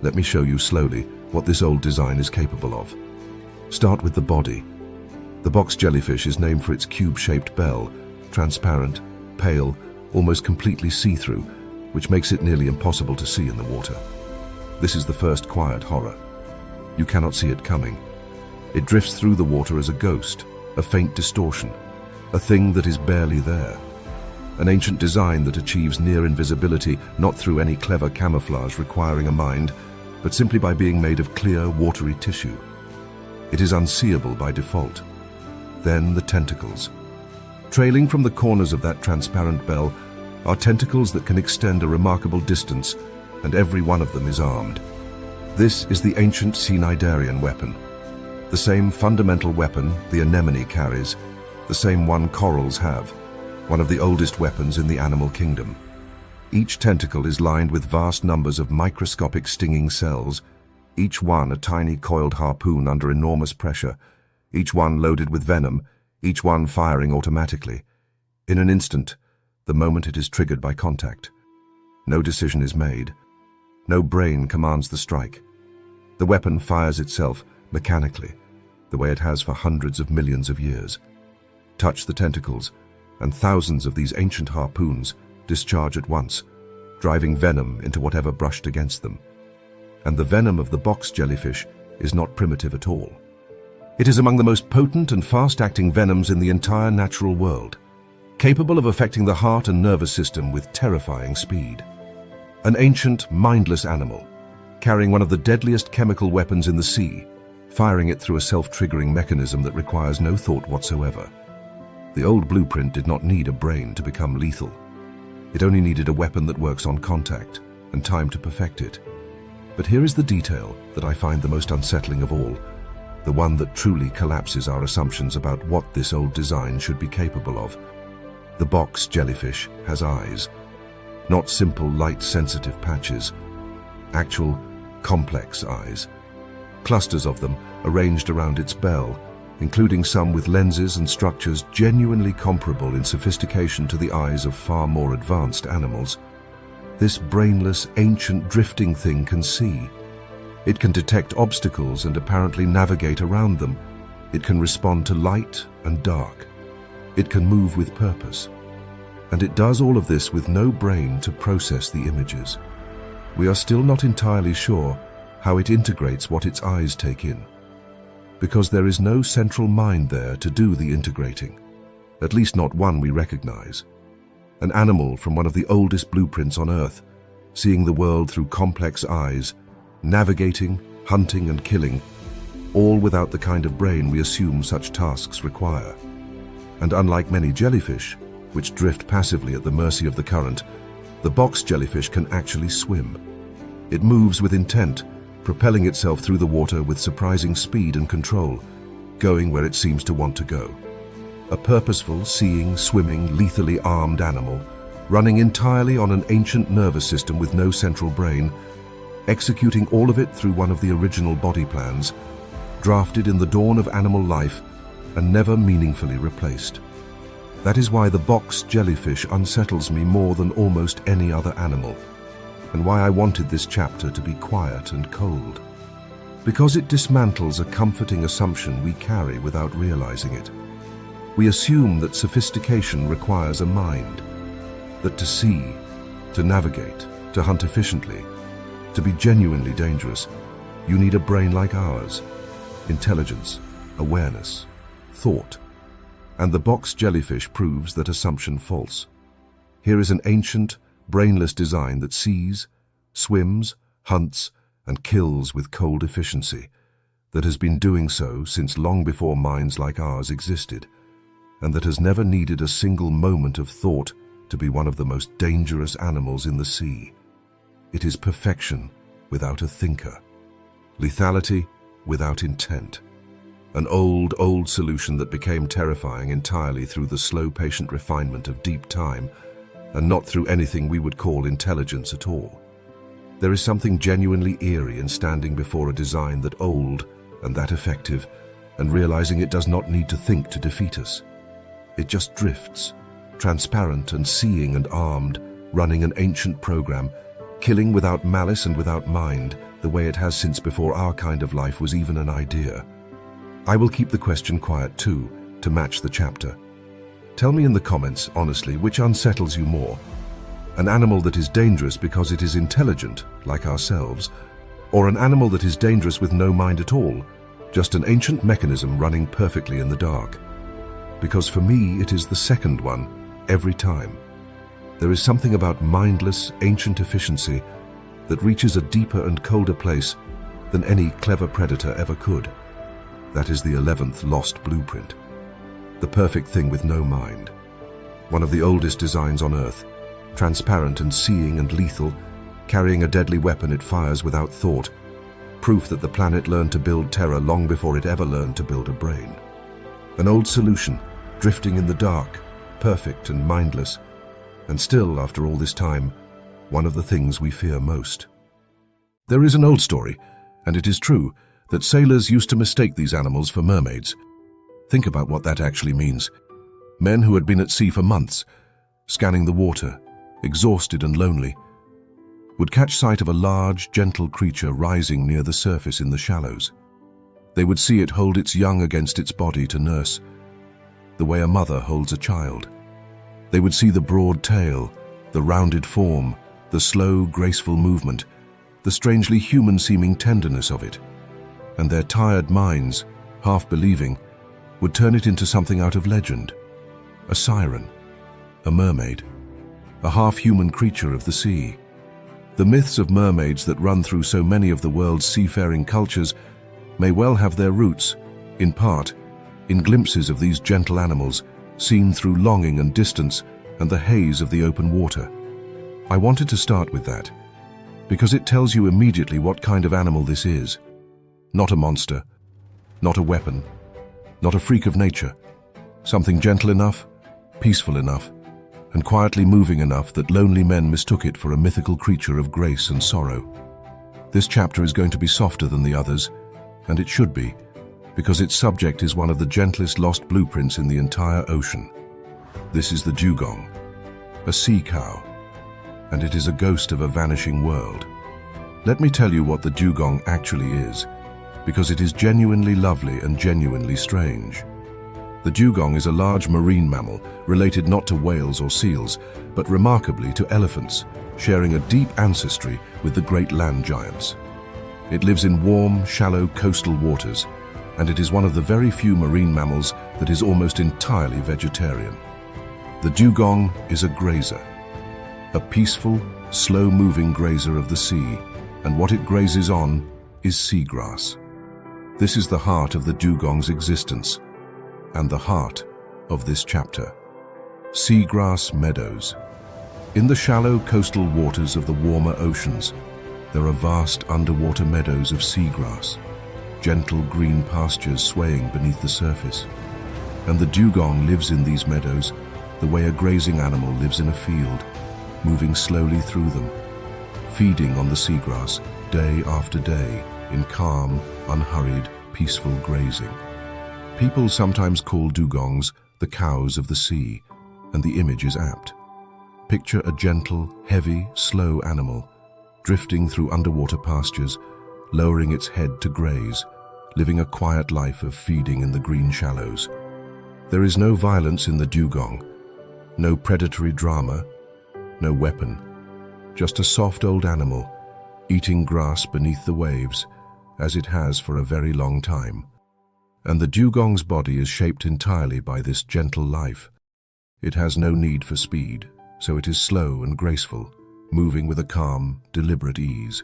Let me show you slowly what this old design is capable of. Start with the body. The box jellyfish is named for its cube-shaped bell, transparent, pale, almost completely see-through, which makes it nearly impossible to see in the water. This is the first quiet horror. You cannot see it coming. It drifts through the water as a ghost, a faint distortion, a thing that is barely there. An ancient design that achieves near invisibility not through any clever camouflage requiring a mind, but simply by being made of clear, watery tissue. It is unseeable by default. Then the tentacles. Trailing from the corners of that transparent bell are tentacles that can extend a remarkable distance, and every one of them is armed. This is the ancient cnidarian weapon. The same fundamental weapon the anemone carries, the same one corals have, one of the oldest weapons in the animal kingdom. Each tentacle is lined with vast numbers of microscopic stinging cells, each one a tiny coiled harpoon under enormous pressure, each one loaded with venom, each one firing automatically. In an instant, the moment it is triggered by contact. No decision is made. No brain commands the strike. The weapon fires itself mechanically, the way it has for hundreds of millions of years. Touch the tentacles, and thousands of these ancient harpoons discharge at once, driving venom into whatever brushed against them. And the venom of the box jellyfish is not primitive at all. It is among the most potent and fast-acting venoms in the entire natural world, capable of affecting the heart and nervous system with terrifying speed. An ancient, mindless animal, carrying one of the deadliest chemical weapons in the sea, firing it through a self-triggering mechanism that requires no thought whatsoever. The old blueprint did not need a brain to become lethal. It only needed a weapon that works on contact and time to perfect it. But here is the detail that I find the most unsettling of all, the one that truly collapses our assumptions about what this old design should be capable of. The box jellyfish has eyes, not simple light-sensitive patches, actual, complex eyes. Clusters of them arranged around its bell, including some with lenses and structures genuinely comparable in sophistication to the eyes of far more advanced animals. This brainless, ancient drifting thing can see. It can detect obstacles and apparently navigate around them. It can respond to light and dark. It can move with purpose. And it does all of this with no brain to process the images. We are still not entirely sure how it integrates what its eyes take in, because there is no central mind there to do the integrating, at least not one we recognize. An animal from one of the oldest blueprints on Earth, seeing the world through complex eyes, navigating, hunting and killing, all without the kind of brain we assume such tasks require. And unlike many jellyfish, which drift passively at the mercy of the current, the box jellyfish can actually swim. It moves with intent, propelling itself through the water with surprising speed and control, going where it seems to want to go. A purposeful, seeing, swimming, lethally armed animal, running entirely on an ancient nervous system with no central brain, executing all of it through one of the original body plans, drafted in the dawn of animal life and never meaningfully replaced. That is why the box jellyfish unsettles me more than almost any other animal, and why I wanted this chapter to be quiet and cold. Because it dismantles a comforting assumption we carry without realizing it. We assume that sophistication requires a mind, that to see, to navigate, to hunt efficiently, to be genuinely dangerous, you need a brain like ours, intelligence, awareness, thought. And the box jellyfish proves that assumption false. Here is an ancient, brainless design that sees, swims, hunts, and kills with cold efficiency, that has been doing so since long before minds like ours existed, and that has never needed a single moment of thought to be one of the most dangerous animals in the sea. It is perfection without a thinker, lethality without intent. An old solution that became terrifying entirely through the slow, patient refinement of deep time and not through anything we would call intelligence at all. There is something genuinely eerie in standing before a design that old and that effective, and realizing it does not need to think to defeat us. It just drifts, transparent and seeing and armed, running an ancient program, killing without malice and without mind, the way it has since before our kind of life was even an idea. I will keep the question quiet too, to match the chapter. Tell me in the comments, honestly, which unsettles you more? An animal that is dangerous because it is intelligent, like ourselves, or an animal that is dangerous with no mind at all, just an ancient mechanism running perfectly in the dark? Because for me, it is the second one, every time. There is something about mindless, ancient efficiency that reaches a deeper and colder place than any clever predator ever could. That is the 11th lost blueprint. The perfect thing with no mind. One of the oldest designs on Earth, transparent and seeing and lethal, carrying a deadly weapon it fires without thought, proof that the planet learned to build terror long before it ever learned to build a brain. An old solution, drifting in the dark, perfect and mindless, and still, after all this time, one of the things we fear most. There is an old story, and it is true, that sailors used to mistake these animals for mermaids. Think about what that actually means. Men who had been at sea for months, scanning the water, exhausted and lonely, would catch sight of a large, gentle creature rising near the surface in the shallows. They would see it hold its young against its body to nurse, the way a mother holds a child. They would see the broad tail, the rounded form, the slow, graceful movement, the strangely human-seeming tenderness of it, and their tired minds, half believing, would turn it into something out of legend. A siren, a mermaid, a half-human creature of the sea. The myths of mermaids that run through so many of the world's seafaring cultures may well have their roots, in part, in glimpses of these gentle animals seen through longing and distance and the haze of the open water. I wanted to start with that, because it tells you immediately what kind of animal this is. Not a monster, not a weapon, not a freak of nature. Something gentle enough, peaceful enough, and quietly moving enough that lonely men mistook it for a mythical creature of grace and sorrow. This chapter is going to be softer than the others, and it should be, because its subject is one of the gentlest lost blueprints in the entire ocean. This is the dugong, a sea cow, and it is a ghost of a vanishing world. Let me tell you what the dugong actually is, because it is genuinely lovely and genuinely strange. The dugong is a large marine mammal, related not to whales or seals, but remarkably to elephants, sharing a deep ancestry with the great land giants. It lives in warm, shallow coastal waters, and it is one of the very few marine mammals that is almost entirely vegetarian. The dugong is a grazer, a peaceful, slow-moving grazer of the sea, and what it grazes on is seagrass. This is the heart of the dugong's existence, and the heart of this chapter. Seagrass meadows. In the shallow coastal waters of the warmer oceans, there are vast underwater meadows of seagrass, gentle green pastures swaying beneath the surface. And the dugong lives in these meadows the way a grazing animal lives in a field, moving slowly through them, feeding on the seagrass day after day in calm, unhurried, peaceful grazing. People sometimes call dugongs the cows of the sea, and the image is apt. Picture a gentle, heavy, slow animal, drifting through underwater pastures, lowering its head to graze, living a quiet life of feeding in the green shallows. There is no violence in the dugong, no predatory drama, no weapon, just a soft old animal, eating grass beneath the waves, as it has for a very long time. And the dugong's body is shaped entirely by this gentle life. It has no need for speed, so it is slow and graceful, moving with a calm, deliberate ease.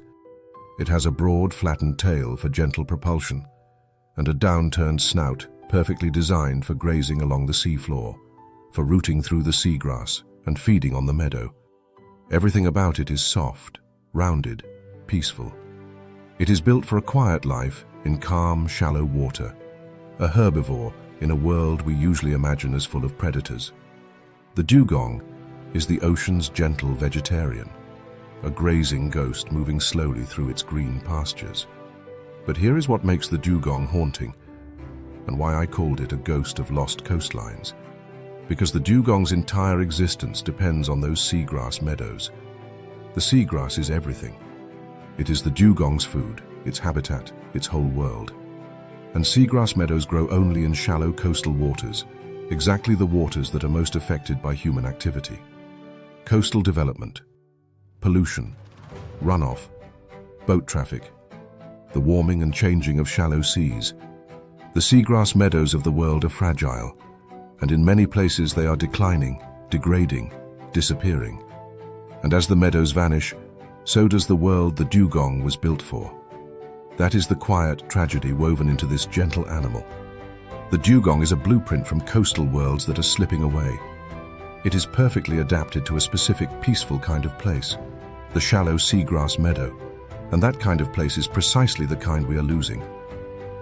It has a broad, flattened tail for gentle propulsion, and a downturned snout perfectly designed for grazing along the seafloor, for rooting through the seagrass and feeding on the meadow. Everything about it is soft, rounded, peaceful. It is built for a quiet life in calm, shallow water, a herbivore in a world we usually imagine as full of predators. The dugong, is the ocean's gentle vegetarian, a grazing ghost moving slowly through its green pastures. But here is what makes the dugong haunting, and why I called it a ghost of lost coastlines. Because the dugong's entire existence depends on those seagrass meadows. The seagrass is everything. It is the dugong's food, its habitat, its whole world. And seagrass meadows grow only in shallow coastal waters, exactly the waters that are most affected by human activity. Coastal development, pollution, runoff, boat traffic, the warming and changing of shallow seas. The seagrass meadows of the world are fragile, and in many places they are declining, degrading, disappearing. And as the meadows vanish, so does the world the dugong was built for. That is the quiet tragedy woven into this gentle animal. The dugong is a blueprint from coastal worlds that are slipping away. It is perfectly adapted to a specific peaceful kind of place, the shallow seagrass meadow, and that kind of place is precisely the kind we are losing.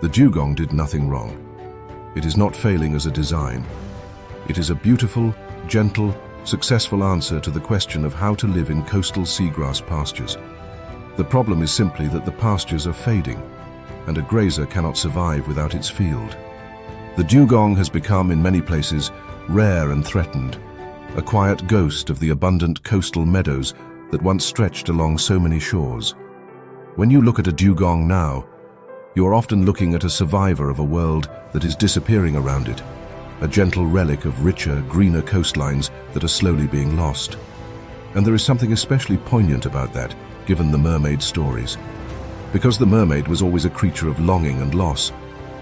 The dugong did nothing wrong. It is not failing as a design. It is a beautiful, gentle, successful answer to the question of how to live in coastal seagrass pastures. The problem is simply that the pastures are fading, and a grazer cannot survive without its field. The dugong has become, in many places, rare and threatened, a quiet ghost of the abundant coastal meadows that once stretched along so many shores. When you look at a dugong now, you are often looking at a survivor of a world that is disappearing around it, a gentle relic of richer, greener coastlines that are slowly being lost. And there is something especially poignant about that, given the mermaid stories. Because the mermaid was always a creature of longing and loss,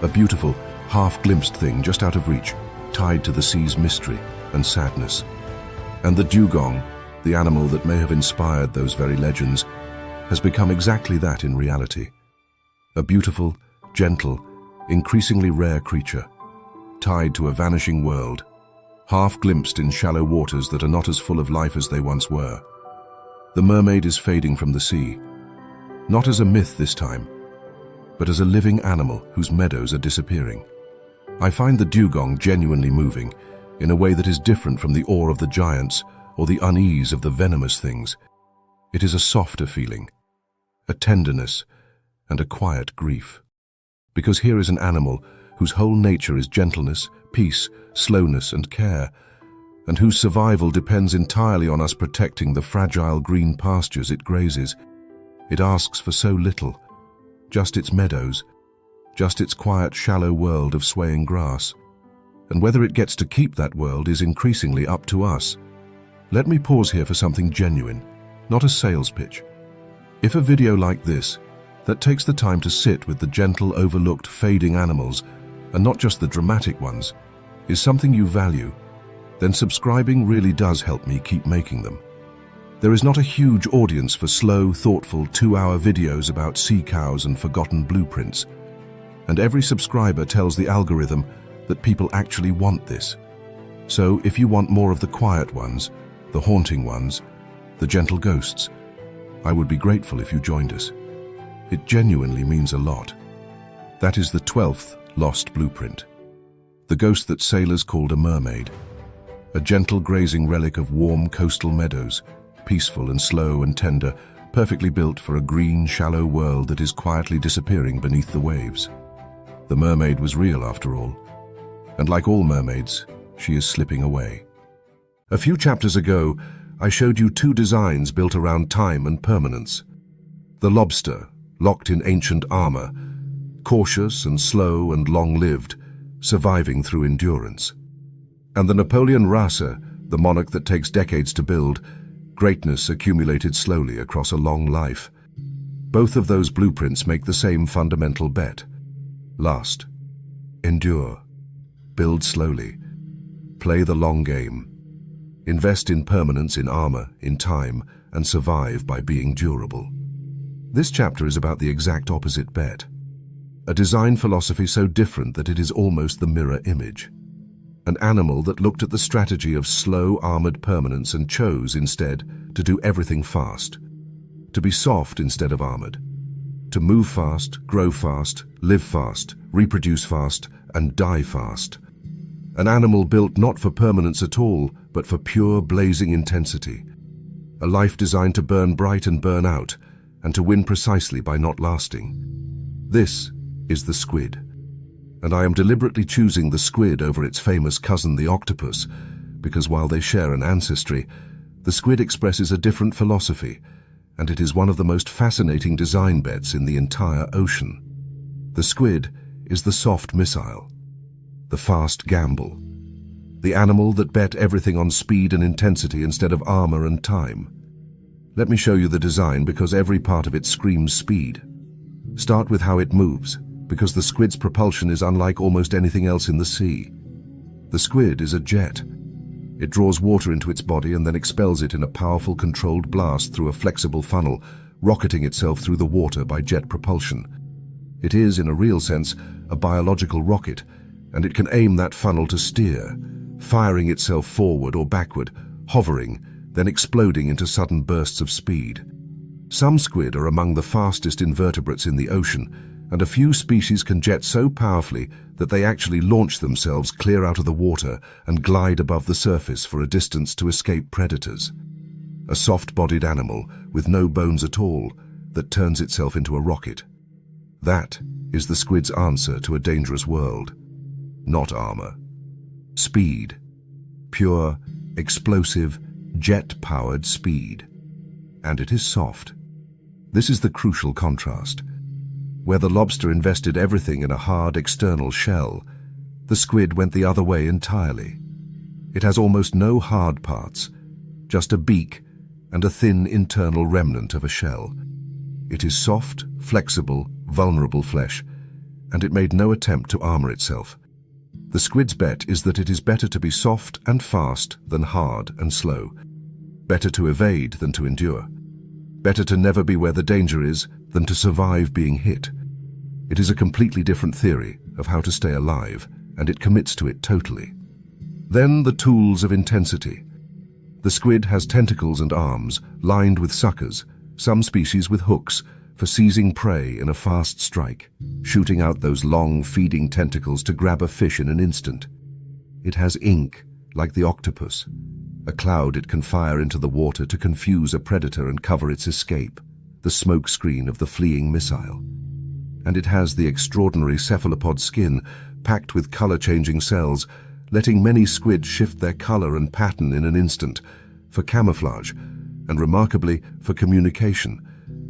a beautiful, half-glimpsed thing just out of reach, tied to the sea's mystery and sadness. And the dugong, the animal that may have inspired those very legends, has become exactly that in reality. A beautiful, gentle, increasingly rare creature, tied to a vanishing world, half-glimpsed in shallow waters that are not as full of life as they once were. The mermaid is fading from the sea, not as a myth this time, but as a living animal whose meadows are disappearing. I find the dugong genuinely moving, in a way that is different from the awe of the giants or the unease of the venomous things. It is a softer feeling, a tenderness, and a quiet grief. Because here is an animal whose whole nature is gentleness, peace, slowness, and care, and whose survival depends entirely on us protecting the fragile green pastures it grazes. It asks for so little, just its meadows, just its quiet, shallow world of swaying grass. And whether it gets to keep that world is increasingly up to us. Let me pause here for something genuine, not a sales pitch. If a video like this, that takes the time to sit with the gentle, overlooked, fading animals, and not just the dramatic ones, is something you value, then subscribing really does help me keep making them. There is not a huge audience for slow, thoughtful, 2-hour videos about sea cows and forgotten blueprints. And every subscriber tells the algorithm that people actually want this. So if you want more of the quiet ones, the haunting ones, the gentle ghosts, I would be grateful if you joined us. It genuinely means a lot. That is the 12th lost blueprint. The ghost that sailors called a mermaid. A gentle grazing relic of warm coastal meadows, peaceful and slow and tender, perfectly built for a green, shallow world that is quietly disappearing beneath the waves. The mermaid was real after all. And like all mermaids, she is slipping away. A few chapters ago, I showed you 2 designs built around time and permanence. The lobster, locked in ancient armor, cautious and slow and long-lived, surviving through endurance. And the Napoleonfish, the monarch that takes decades to build, greatness accumulated slowly across a long life. Both of those blueprints make the same fundamental bet. Last. Endure. Build slowly. Play the long game. Invest in permanence, in armor, in time, and survive by being durable. This chapter is about the exact opposite bet. A design philosophy so different that it is almost the mirror image. An animal that looked at the strategy of slow, armored permanence and chose, instead, to do everything fast. To be soft instead of armored. To move fast, grow fast, live fast, reproduce fast, and die fast. An animal built not for permanence at all, but for pure blazing intensity. A life designed to burn bright and burn out, and to win precisely by not lasting. This is the squid. And I am deliberately choosing the squid over its famous cousin the octopus, because while they share an ancestry, the squid expresses a different philosophy, and it is one of the most fascinating design bets in the entire ocean. The squid is the soft missile, the fast gamble, the animal that bet everything on speed and intensity instead of armor and time. Let me show you the design because every part of it screams speed. Start with how it moves, because the squid's propulsion is unlike almost anything else in the sea. The squid is a jet. It draws water into its body and then expels it in a powerful controlled blast through a flexible funnel, rocketing itself through the water by jet propulsion. It is, in a real sense, a biological rocket, and it can aim that funnel to steer, firing itself forward or backward, hovering, then exploding into sudden bursts of speed. Some squid are among the fastest invertebrates in the ocean, and a few species can jet so powerfully that they actually launch themselves clear out of the water and glide above the surface for a distance to escape predators. A soft-bodied animal with no bones at all that turns itself into a rocket. That is the squid's answer to a dangerous world. Not armor. Speed. Pure, explosive, jet-powered speed. And it is soft. This is the crucial contrast. Where the lobster invested everything in a hard external shell, the squid went the other way entirely. It has almost no hard parts, just a beak and a thin internal remnant of a shell. It is soft, flexible, vulnerable flesh, and it made no attempt to armor itself. The squid's bet is that it is better to be soft and fast than hard and slow. Better to evade than to endure. Better to never be where the danger is than to survive being hit. It is a completely different theory of how to stay alive, and it commits to it totally. Then the tools of intensity. The squid has tentacles and arms lined with suckers, some species with hooks, for seizing prey in a fast strike, shooting out those long feeding tentacles to grab a fish in an instant. It has ink, like the octopus, a cloud it can fire into the water to confuse a predator and cover its escape, the smoke screen of the fleeing missile. And it has the extraordinary cephalopod skin, packed with color-changing cells, letting many squid shift their color and pattern in an instant, for camouflage, and remarkably for communication.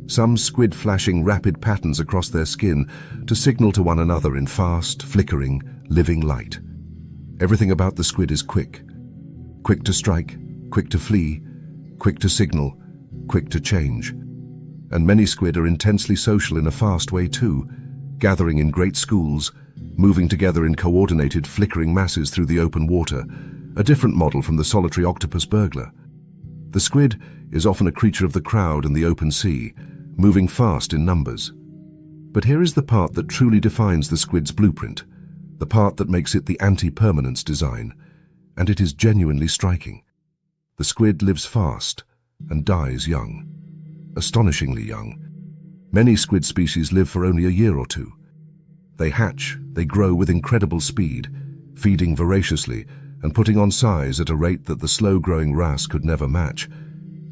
Some squid flashing rapid patterns across their skin to signal to one another in fast, flickering, living light. Everything about the squid is quick. Quick to strike, quick to flee, quick to signal, quick to change. And many squid are intensely social in a fast way too, gathering in great schools, moving together in coordinated flickering masses through the open water, a different model from the solitary octopus burglar. The squid is often a creature of the crowd and the open sea, moving fast in numbers. But here is the part that truly defines the squid's blueprint, the part that makes it the anti-permanence design, and it is genuinely striking. The squid lives fast and dies young, astonishingly young. Many squid species live for only a year or two. They hatch, they grow with incredible speed, feeding voraciously and putting on size at a rate that the slow-growing wrasse could never match.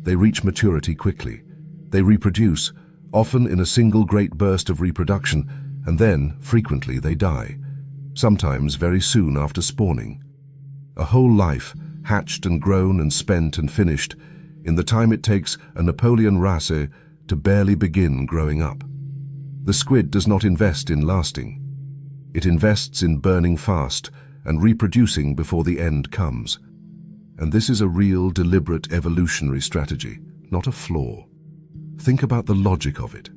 They reach maturity quickly. They reproduce, often in a single great burst of reproduction, and then, frequently, they die, sometimes very soon after spawning. A whole life, hatched and grown and spent and finished, in the time it takes a Napoleon wrasse to barely begin growing up. The squid does not invest in lasting. It invests in burning fast and reproducing before the end comes. And this is a real, deliberate evolutionary strategy, not a flaw. Think about the logic of it.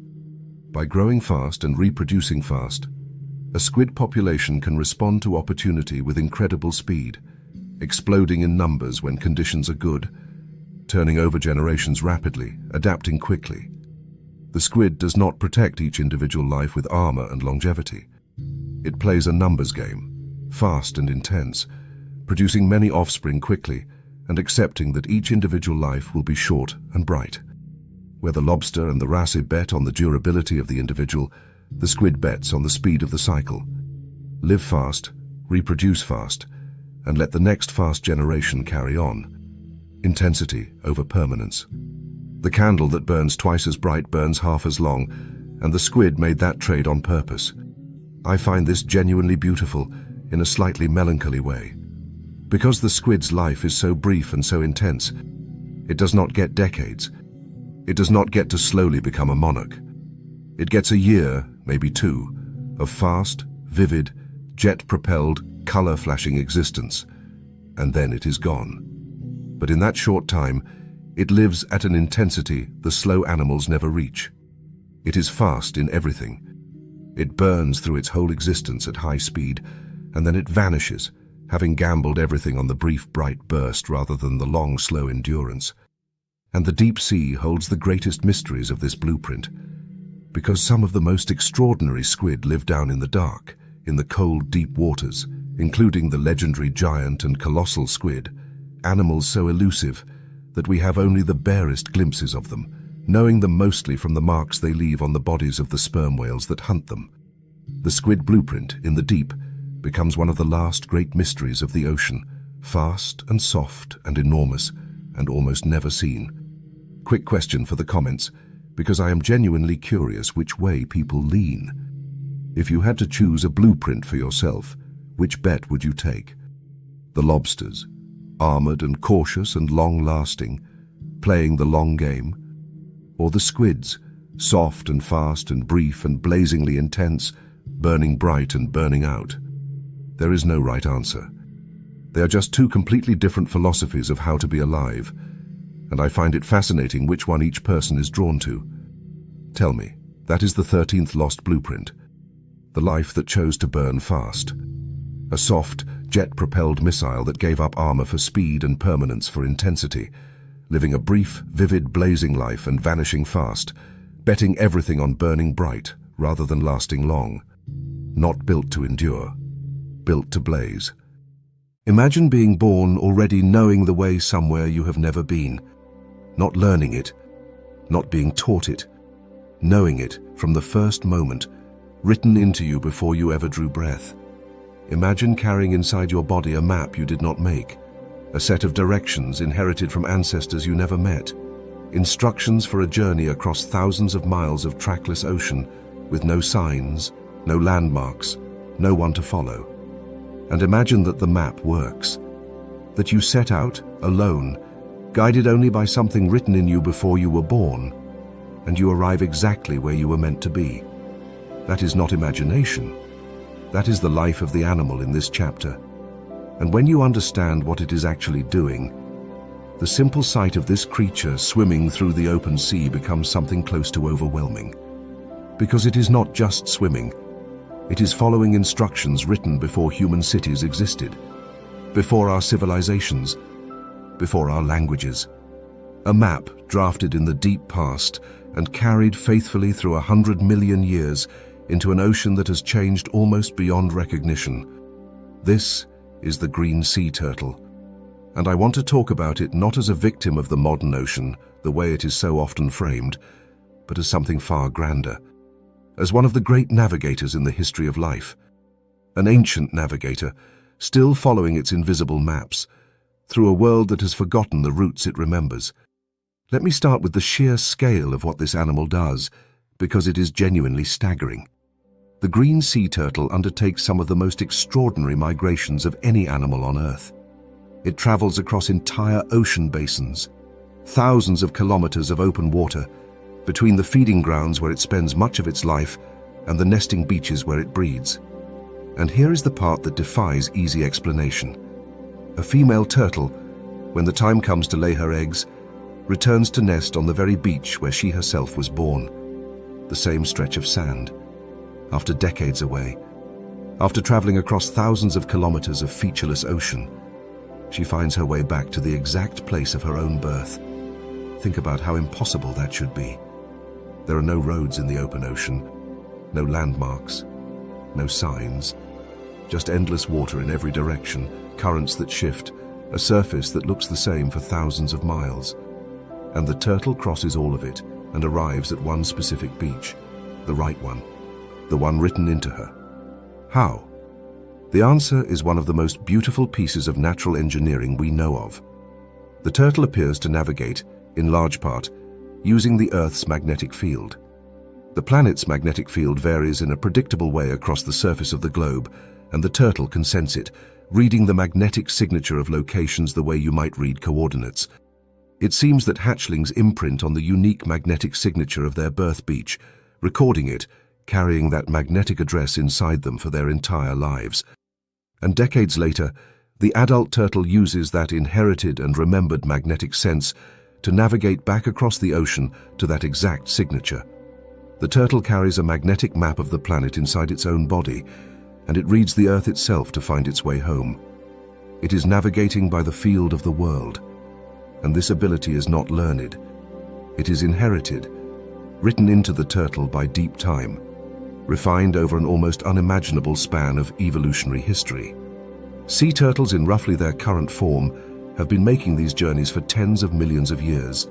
By growing fast and reproducing fast, a squid population can respond to opportunity with incredible speed, exploding in numbers when conditions are good, turning over generations rapidly, adapting quickly. The squid does not protect each individual life with armor and longevity. It plays a numbers game, fast and intense, producing many offspring quickly and accepting that each individual life will be short and bright. Where the lobster and the wrasse bet on the durability of the individual, the squid bets on the speed of the cycle. Live fast, reproduce fast, and let the next fast generation carry on. Intensity over permanence. The candle that burns twice as bright burns half as long, and the squid made that trade on purpose. I find this genuinely beautiful in a slightly melancholy way. Because the squid's life is so brief and so intense, it does not get decades. It does not get to slowly become a monarch. It gets a year, maybe two, of fast, vivid, jet-propelled, color-flashing existence, and then it is gone. But in that short time, it lives at an intensity the slow animals never reach. It is fast in everything. It burns through its whole existence at high speed, and then it vanishes, having gambled everything on the brief, bright burst rather than the long, slow endurance. And the deep sea holds the greatest mysteries of this blueprint, because some of the most extraordinary squid live down in the dark, in the cold, deep waters, including the legendary giant and colossal squid, animals so elusive that we have only the barest glimpses of them, knowing them mostly from the marks they leave on the bodies of the sperm whales that hunt them. The squid blueprint in the deep becomes one of the last great mysteries of the ocean, fast and soft and enormous and almost never seen. Quick question for the comments, because I am genuinely curious which way people lean. If you had to choose a blueprint for yourself, which bet would you take? The lobsters, armored and cautious and long-lasting, playing the long game? Or the squids, soft and fast and brief and blazingly intense, burning bright and burning out? There is no right answer. They are just two completely different philosophies of how to be alive, and I find it fascinating which one each person is drawn to. Tell me, that is the 13th lost blueprint. The life that chose to burn fast. A soft, jet-propelled missile that gave up armor for speed and permanence for intensity, living a brief, vivid, blazing life and vanishing fast, betting everything on burning bright rather than lasting long. Not built to endure, built to blaze. Imagine being born already knowing the way somewhere you have never been, not learning it, not being taught it, knowing it from the first moment, written into you before you ever drew breath. Imagine carrying inside your body a map you did not make, a set of directions inherited from ancestors you never met, instructions for a journey across thousands of miles of trackless ocean with no signs, no landmarks, no one to follow. And imagine that the map works, that you set out alone, guided only by something written in you before you were born, and you arrive exactly where you were meant to be. That is not imagination. That is the life of the animal in this chapter. And when you understand what it is actually doing, the simple sight of this creature swimming through the open sea becomes something close to overwhelming. Because it is not just swimming. It is following instructions written before human cities existed, before our civilizations, before our languages. A map drafted in the deep past and carried faithfully through 100 million years into an ocean that has changed almost beyond recognition. This is the green sea turtle, and I want to talk about it not as a victim of the modern ocean, the way it is so often framed, but as something far grander, as one of the great navigators in the history of life, an ancient navigator, still following its invisible maps, through a world that has forgotten the routes it remembers. Let me start with the sheer scale of what this animal does, because it is genuinely staggering. The green sea turtle undertakes some of the most extraordinary migrations of any animal on Earth. It travels across entire ocean basins, thousands of kilometers of open water, between the feeding grounds where it spends much of its life and the nesting beaches where it breeds. And here is the part that defies easy explanation. A female turtle, when the time comes to lay her eggs, returns to nest on the very beach where she herself was born. The same stretch of sand. After decades away, after traveling across thousands of kilometers of featureless ocean, she finds her way back to the exact place of her own birth. Think about how impossible that should be. There are no roads in the open ocean, no landmarks, no signs, just endless water in every direction, currents that shift, a surface that looks the same for thousands of miles. And the turtle crosses all of it and arrives at one specific beach, the right one, the one written into her. How? The answer is one of the most beautiful pieces of natural engineering we know of. The turtle appears to navigate, in large part, using the Earth's magnetic field. The planet's magnetic field varies in a predictable way across the surface of the globe, and the turtle can sense it, reading the magnetic signature of locations the way you might read coordinates. It seems that hatchlings imprint on the unique magnetic signature of their birth beach, recording it, carrying that magnetic address inside them for their entire lives. And decades later, the adult turtle uses that inherited and remembered magnetic sense to navigate back across the ocean to that exact signature. The turtle carries a magnetic map of the planet inside its own body, and it reads the Earth itself to find its way home. It is navigating by the field of the world, and this ability is not learned. It is inherited, written into the turtle by deep time, refined over an almost unimaginable span of evolutionary history. Sea turtles in roughly their current form have been making these journeys for tens of millions of years,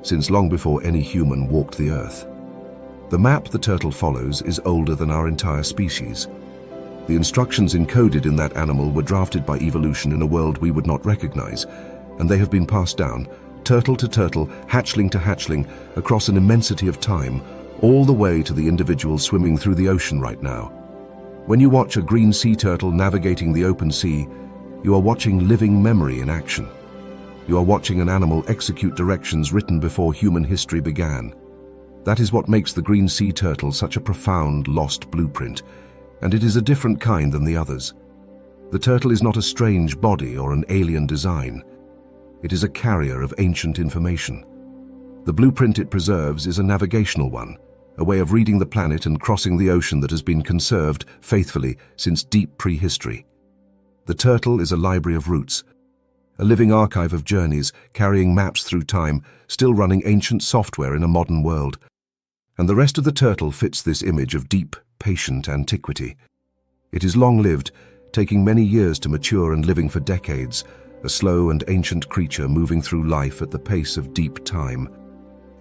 since long before any human walked the Earth. The map the turtle follows is older than our entire species. The instructions encoded in that animal were drafted by evolution in a world we would not recognize, and they have been passed down, turtle to turtle, hatchling to hatchling, across an immensity of time, all the way to the individual swimming through the ocean right now. When you watch a green sea turtle navigating the open sea, you are watching living memory in action. You are watching an animal execute directions written before human history began. That is what makes the green sea turtle such a profound, lost blueprint, and it is a different kind than the others. The turtle is not a strange body or an alien design. It is a carrier of ancient information. The blueprint it preserves is a navigational one, a way of reading the planet and crossing the ocean that has been conserved faithfully since deep prehistory. The turtle is a library of roots, a living archive of journeys, carrying maps through time, still running ancient software in a modern world. And the rest of the turtle fits this image of deep, patient antiquity. It is long-lived, taking many years to mature and living for decades, a slow and ancient creature moving through life at the pace of deep time.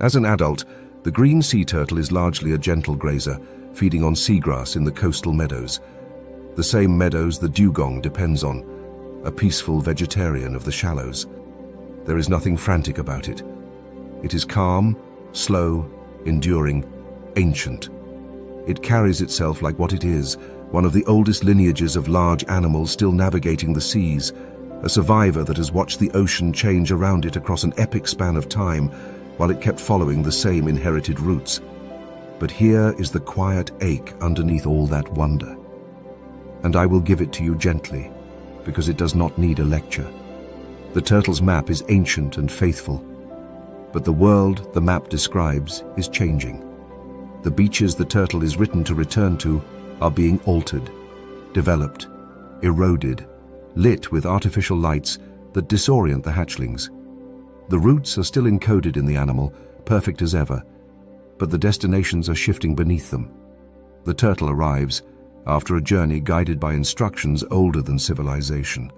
As an adult, the green sea turtle is largely a gentle grazer, feeding on seagrass in the coastal meadows. The same meadows the dugong depends on, a peaceful vegetarian of the shallows. There is nothing frantic about it. It is calm, slow, enduring, ancient. It carries itself like what it is, one of the oldest lineages of large animals still navigating the seas, a survivor that has watched the ocean change around it across an epic span of time while it kept following the same inherited routes. But here is the quiet ache underneath all that wonder. And I will give it to you gently, because it does not need a lecture. The turtle's map is ancient and faithful, but the world the map describes is changing. The beaches the turtle is written to return to are being altered, developed, eroded, lit with artificial lights that disorient the hatchlings. The routes are still encoded in the animal, perfect as ever, but the destinations are shifting beneath them. The turtle arrives after a journey guided by instructions older than civilization,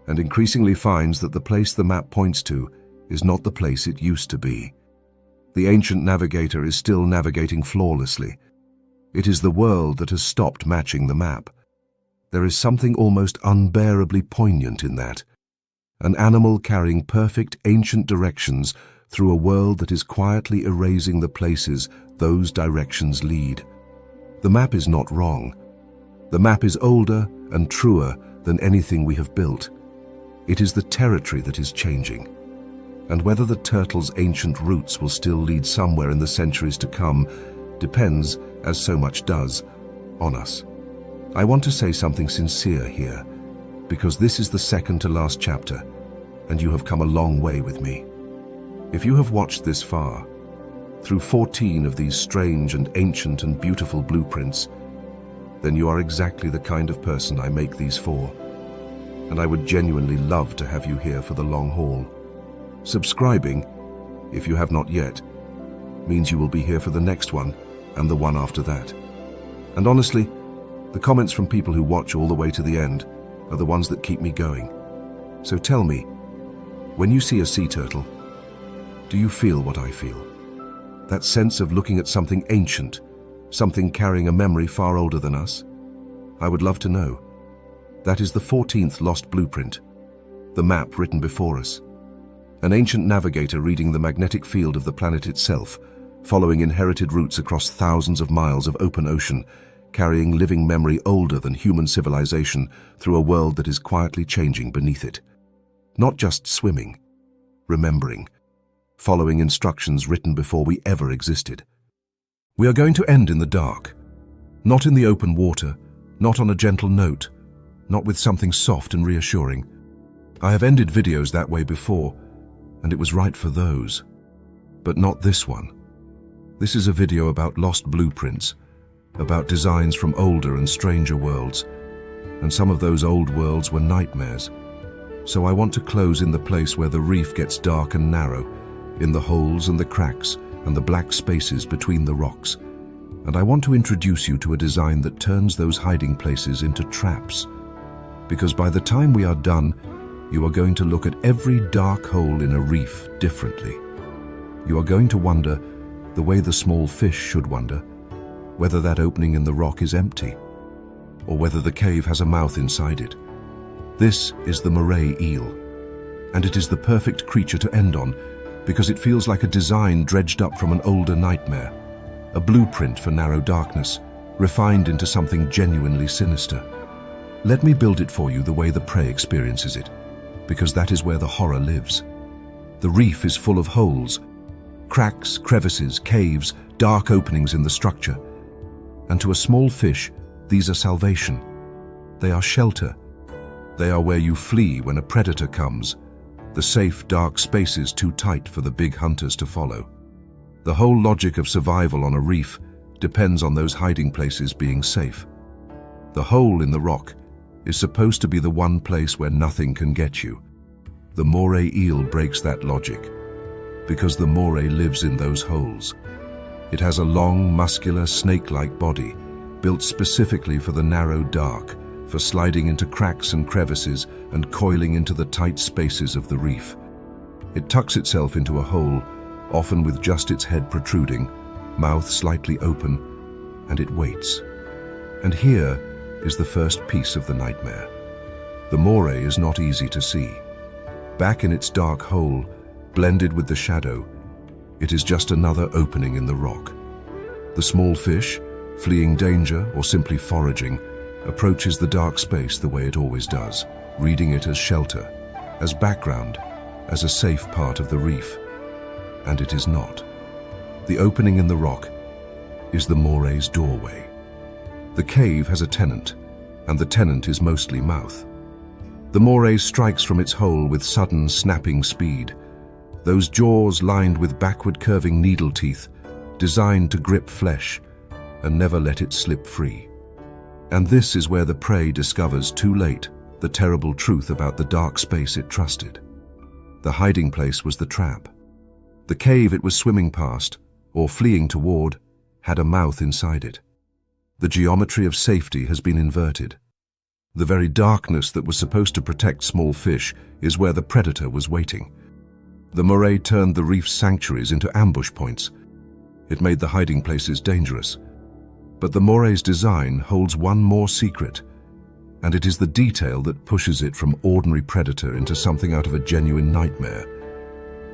and increasingly finds that the place the map points to is not the place it used to be. The ancient navigator is still navigating flawlessly. It is the world that has stopped matching the map. There is something almost unbearably poignant in that. An animal carrying perfect ancient directions through a world that is quietly erasing the places those directions lead. The map is not wrong. The map is older and truer than anything we have built. It is the territory that is changing. And whether the turtle's ancient roots will still lead somewhere in the centuries to come depends, as so much does, on us. I want to say something sincere here, because this is the second to last chapter, and you have come a long way with me. If you have watched this far, through 14 of these strange and ancient and beautiful blueprints, then you are exactly the kind of person I make these for, and I would genuinely love to have you here for the long haul. Subscribing, if you have not yet, means you will be here for the next one and the one after that. And honestly, the comments from people who watch all the way to the end are the ones that keep me going. So tell me, when you see a sea turtle, do you feel what I feel? That sense of looking at something ancient, something carrying a memory far older than us? I would love to know. That is the 14th lost blueprint, the map written before us. An ancient navigator reading the magnetic field of the planet itself, following inherited routes across thousands of miles of open ocean, carrying living memory older than human civilization through a world that is quietly changing beneath it. Not just swimming, remembering, following instructions written before we ever existed. We are going to end in the dark, not in the open water, not on a gentle note, not with something soft and reassuring. I have ended videos that way before, and it was right for those. But not this one. This is a video about lost blueprints, about designs from older and stranger worlds, and some of those old worlds were nightmares. So I want to close in the place where the reef gets dark and narrow, in the holes and the cracks and the black spaces between the rocks. And I want to introduce you to a design that turns those hiding places into traps. Because by the time we are done, you are going to look at every dark hole in a reef differently. You are going to wonder, the way the small fish should wonder, whether that opening in the rock is empty, or whether the cave has a mouth inside it. This is the Moray eel, and it is the perfect creature to end on because it feels like a design dredged up from an older nightmare, a blueprint for narrow darkness, refined into something genuinely sinister. Let me build it for you the way the prey experiences it, because that is where the horror lives. The reef is full of holes, cracks, crevices, caves, dark openings in the structure. And to a small fish, these are salvation. They are shelter. They are where you flee when a predator comes, the safe, dark spaces too tight for the big hunters to follow. The whole logic of survival on a reef depends on those hiding places being safe. The hole in the rock is supposed to be the one place where nothing can get you. The Moray eel breaks that logic, because the Moray lives in those holes. It has a long, muscular, snake-like body, built specifically for the narrow dark, for sliding into cracks and crevices and coiling into the tight spaces of the reef. It tucks itself into a hole, often with just its head protruding, mouth slightly open, and it waits. And here is the first piece of the nightmare. The Moray is not easy to see. Back in its dark hole, blended with the shadow, it is just another opening in the rock. The small fish, fleeing danger or simply foraging, approaches the dark space the way it always does, reading it as shelter, as background, as a safe part of the reef. And it is not. The opening in the rock is the Moray's doorway. The cave has a tenant, and the tenant is mostly mouth. The Moray strikes from its hole with sudden, snapping speed, those jaws lined with backward curving needle teeth, designed to grip flesh and never let it slip free. And this is where the prey discovers too late the terrible truth about the dark space it trusted. The hiding place was the trap. The cave it was swimming past, or fleeing toward, had a mouth inside it. The geometry of safety has been inverted. The very darkness that was supposed to protect small fish is where the predator was waiting. The Moray turned the reef's sanctuaries into ambush points. It made the hiding places dangerous. But the Moray's design holds one more secret, and it is the detail that pushes it from ordinary predator into something out of a genuine nightmare.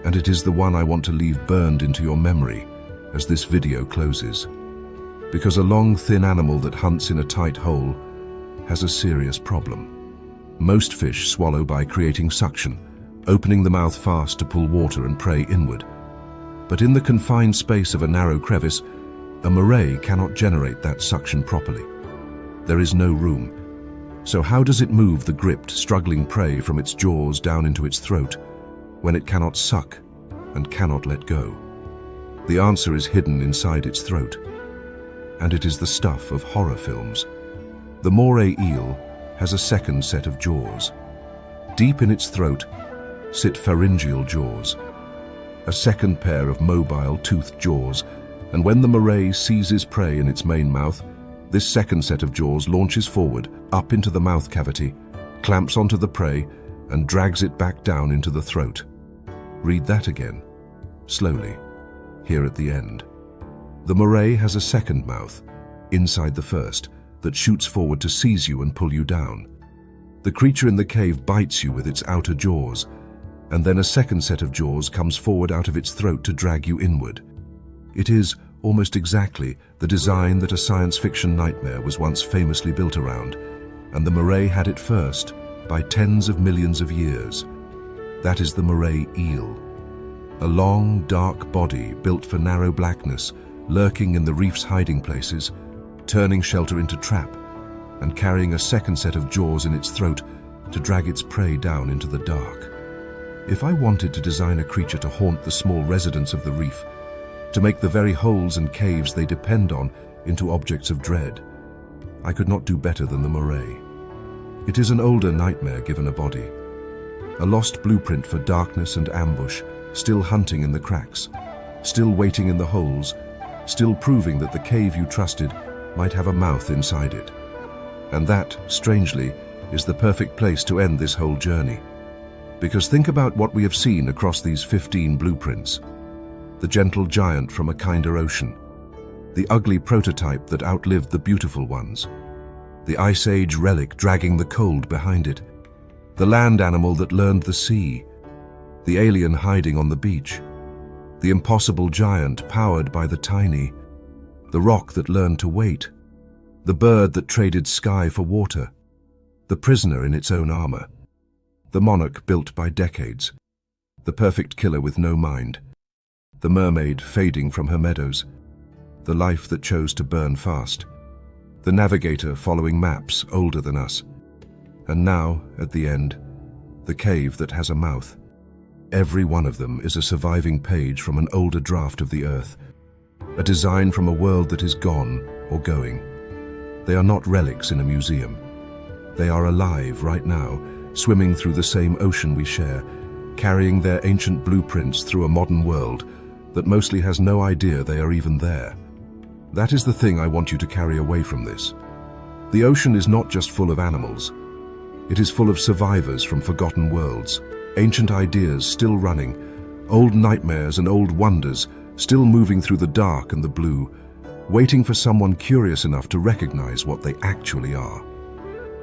And it is the one I want to leave burned into your memory as this video closes. Because a long, thin animal that hunts in a tight hole has a serious problem. Most fish swallow by creating suction, opening the mouth fast to pull water and prey inward. But in the confined space of a narrow crevice, a Moray cannot generate that suction properly. There is no room. So how does it move the gripped, struggling prey from its jaws down into its throat when it cannot suck and cannot let go? The answer is hidden inside its throat. And it is the stuff of horror films. The Moray eel has a second set of jaws. Deep in its throat sit pharyngeal jaws, a second pair of mobile toothed jaws, and when the Moray seizes prey in its main mouth, this second set of jaws launches forward, up into the mouth cavity, clamps onto the prey, and drags it back down into the throat. Read that again, slowly, here at the end. The Moray has a second mouth, inside the first, that shoots forward to seize you and pull you down. The creature in the cave bites you with its outer jaws, and then a second set of jaws comes forward out of its throat to drag you inward. It is, almost exactly, the design that a science fiction nightmare was once famously built around, and the Moray had it first, by tens of millions of years. That is the Moray eel. A long, dark body built for narrow blackness, lurking in the reef's hiding places, turning shelter into trap, and carrying a second set of jaws in its throat to drag its prey down into the dark. If I wanted to design a creature to haunt the small residents of the reef, to make the very holes and caves they depend on into objects of dread, I could not do better than the Moray. It is an older nightmare given a body, a lost blueprint for darkness and ambush, still hunting in the cracks, still waiting in the holes, still proving that the cave you trusted might have a mouth inside it. And that, strangely, is the perfect place to end this whole journey. Because think about what we have seen across these 15 blueprints. The gentle giant from a kinder ocean, the ugly prototype that outlived the beautiful ones, the Ice Age relic dragging the cold behind it, the land animal that learned the sea, the alien hiding on the beach, the impossible giant powered by the tiny, the rock that learned to wait, the bird that traded sky for water, the prisoner in its own armor, the monarch built by decades, the perfect killer with no mind, the mermaid fading from her meadows, the life that chose to burn fast, the navigator following maps older than us, and now, at the end, the cave that has a mouth. Every one of them is a surviving page from an older draft of the earth, a design from a world that is gone or going. They are not relics in a museum. They are alive right now, swimming through the same ocean we share, carrying their ancient blueprints through a modern world that mostly has no idea they are even there. That is the thing I want you to carry away from this. The ocean is not just full of animals. It is full of survivors from forgotten worlds, ancient ideas still running, old nightmares and old wonders still moving through the dark and the blue, waiting for someone curious enough to recognize what they actually are.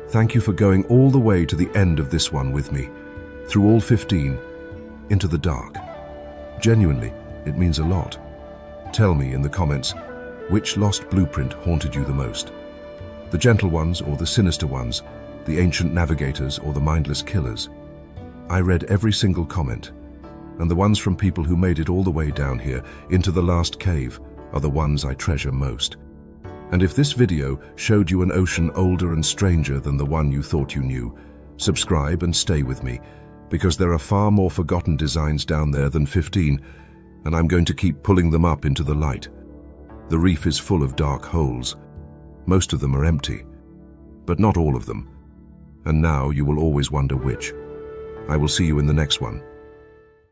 Thank you for going all the way to the end of this one with me, through all 15, into the dark. Genuinely, it means a lot. Tell me in the comments, which lost blueprint haunted you the most? The gentle ones or the sinister ones, the ancient navigators or the mindless killers? I read every single comment, and the ones from people who made it all the way down here into the last cave are the ones I treasure most. And if this video showed you an ocean older and stranger than the one you thought you knew, subscribe and stay with me, because there are far more forgotten designs down there than 15, and I'm going to keep pulling them up into the light. The reef is full of dark holes. Most of them are empty, but not all of them. And now you will always wonder which. I will see you in the next one.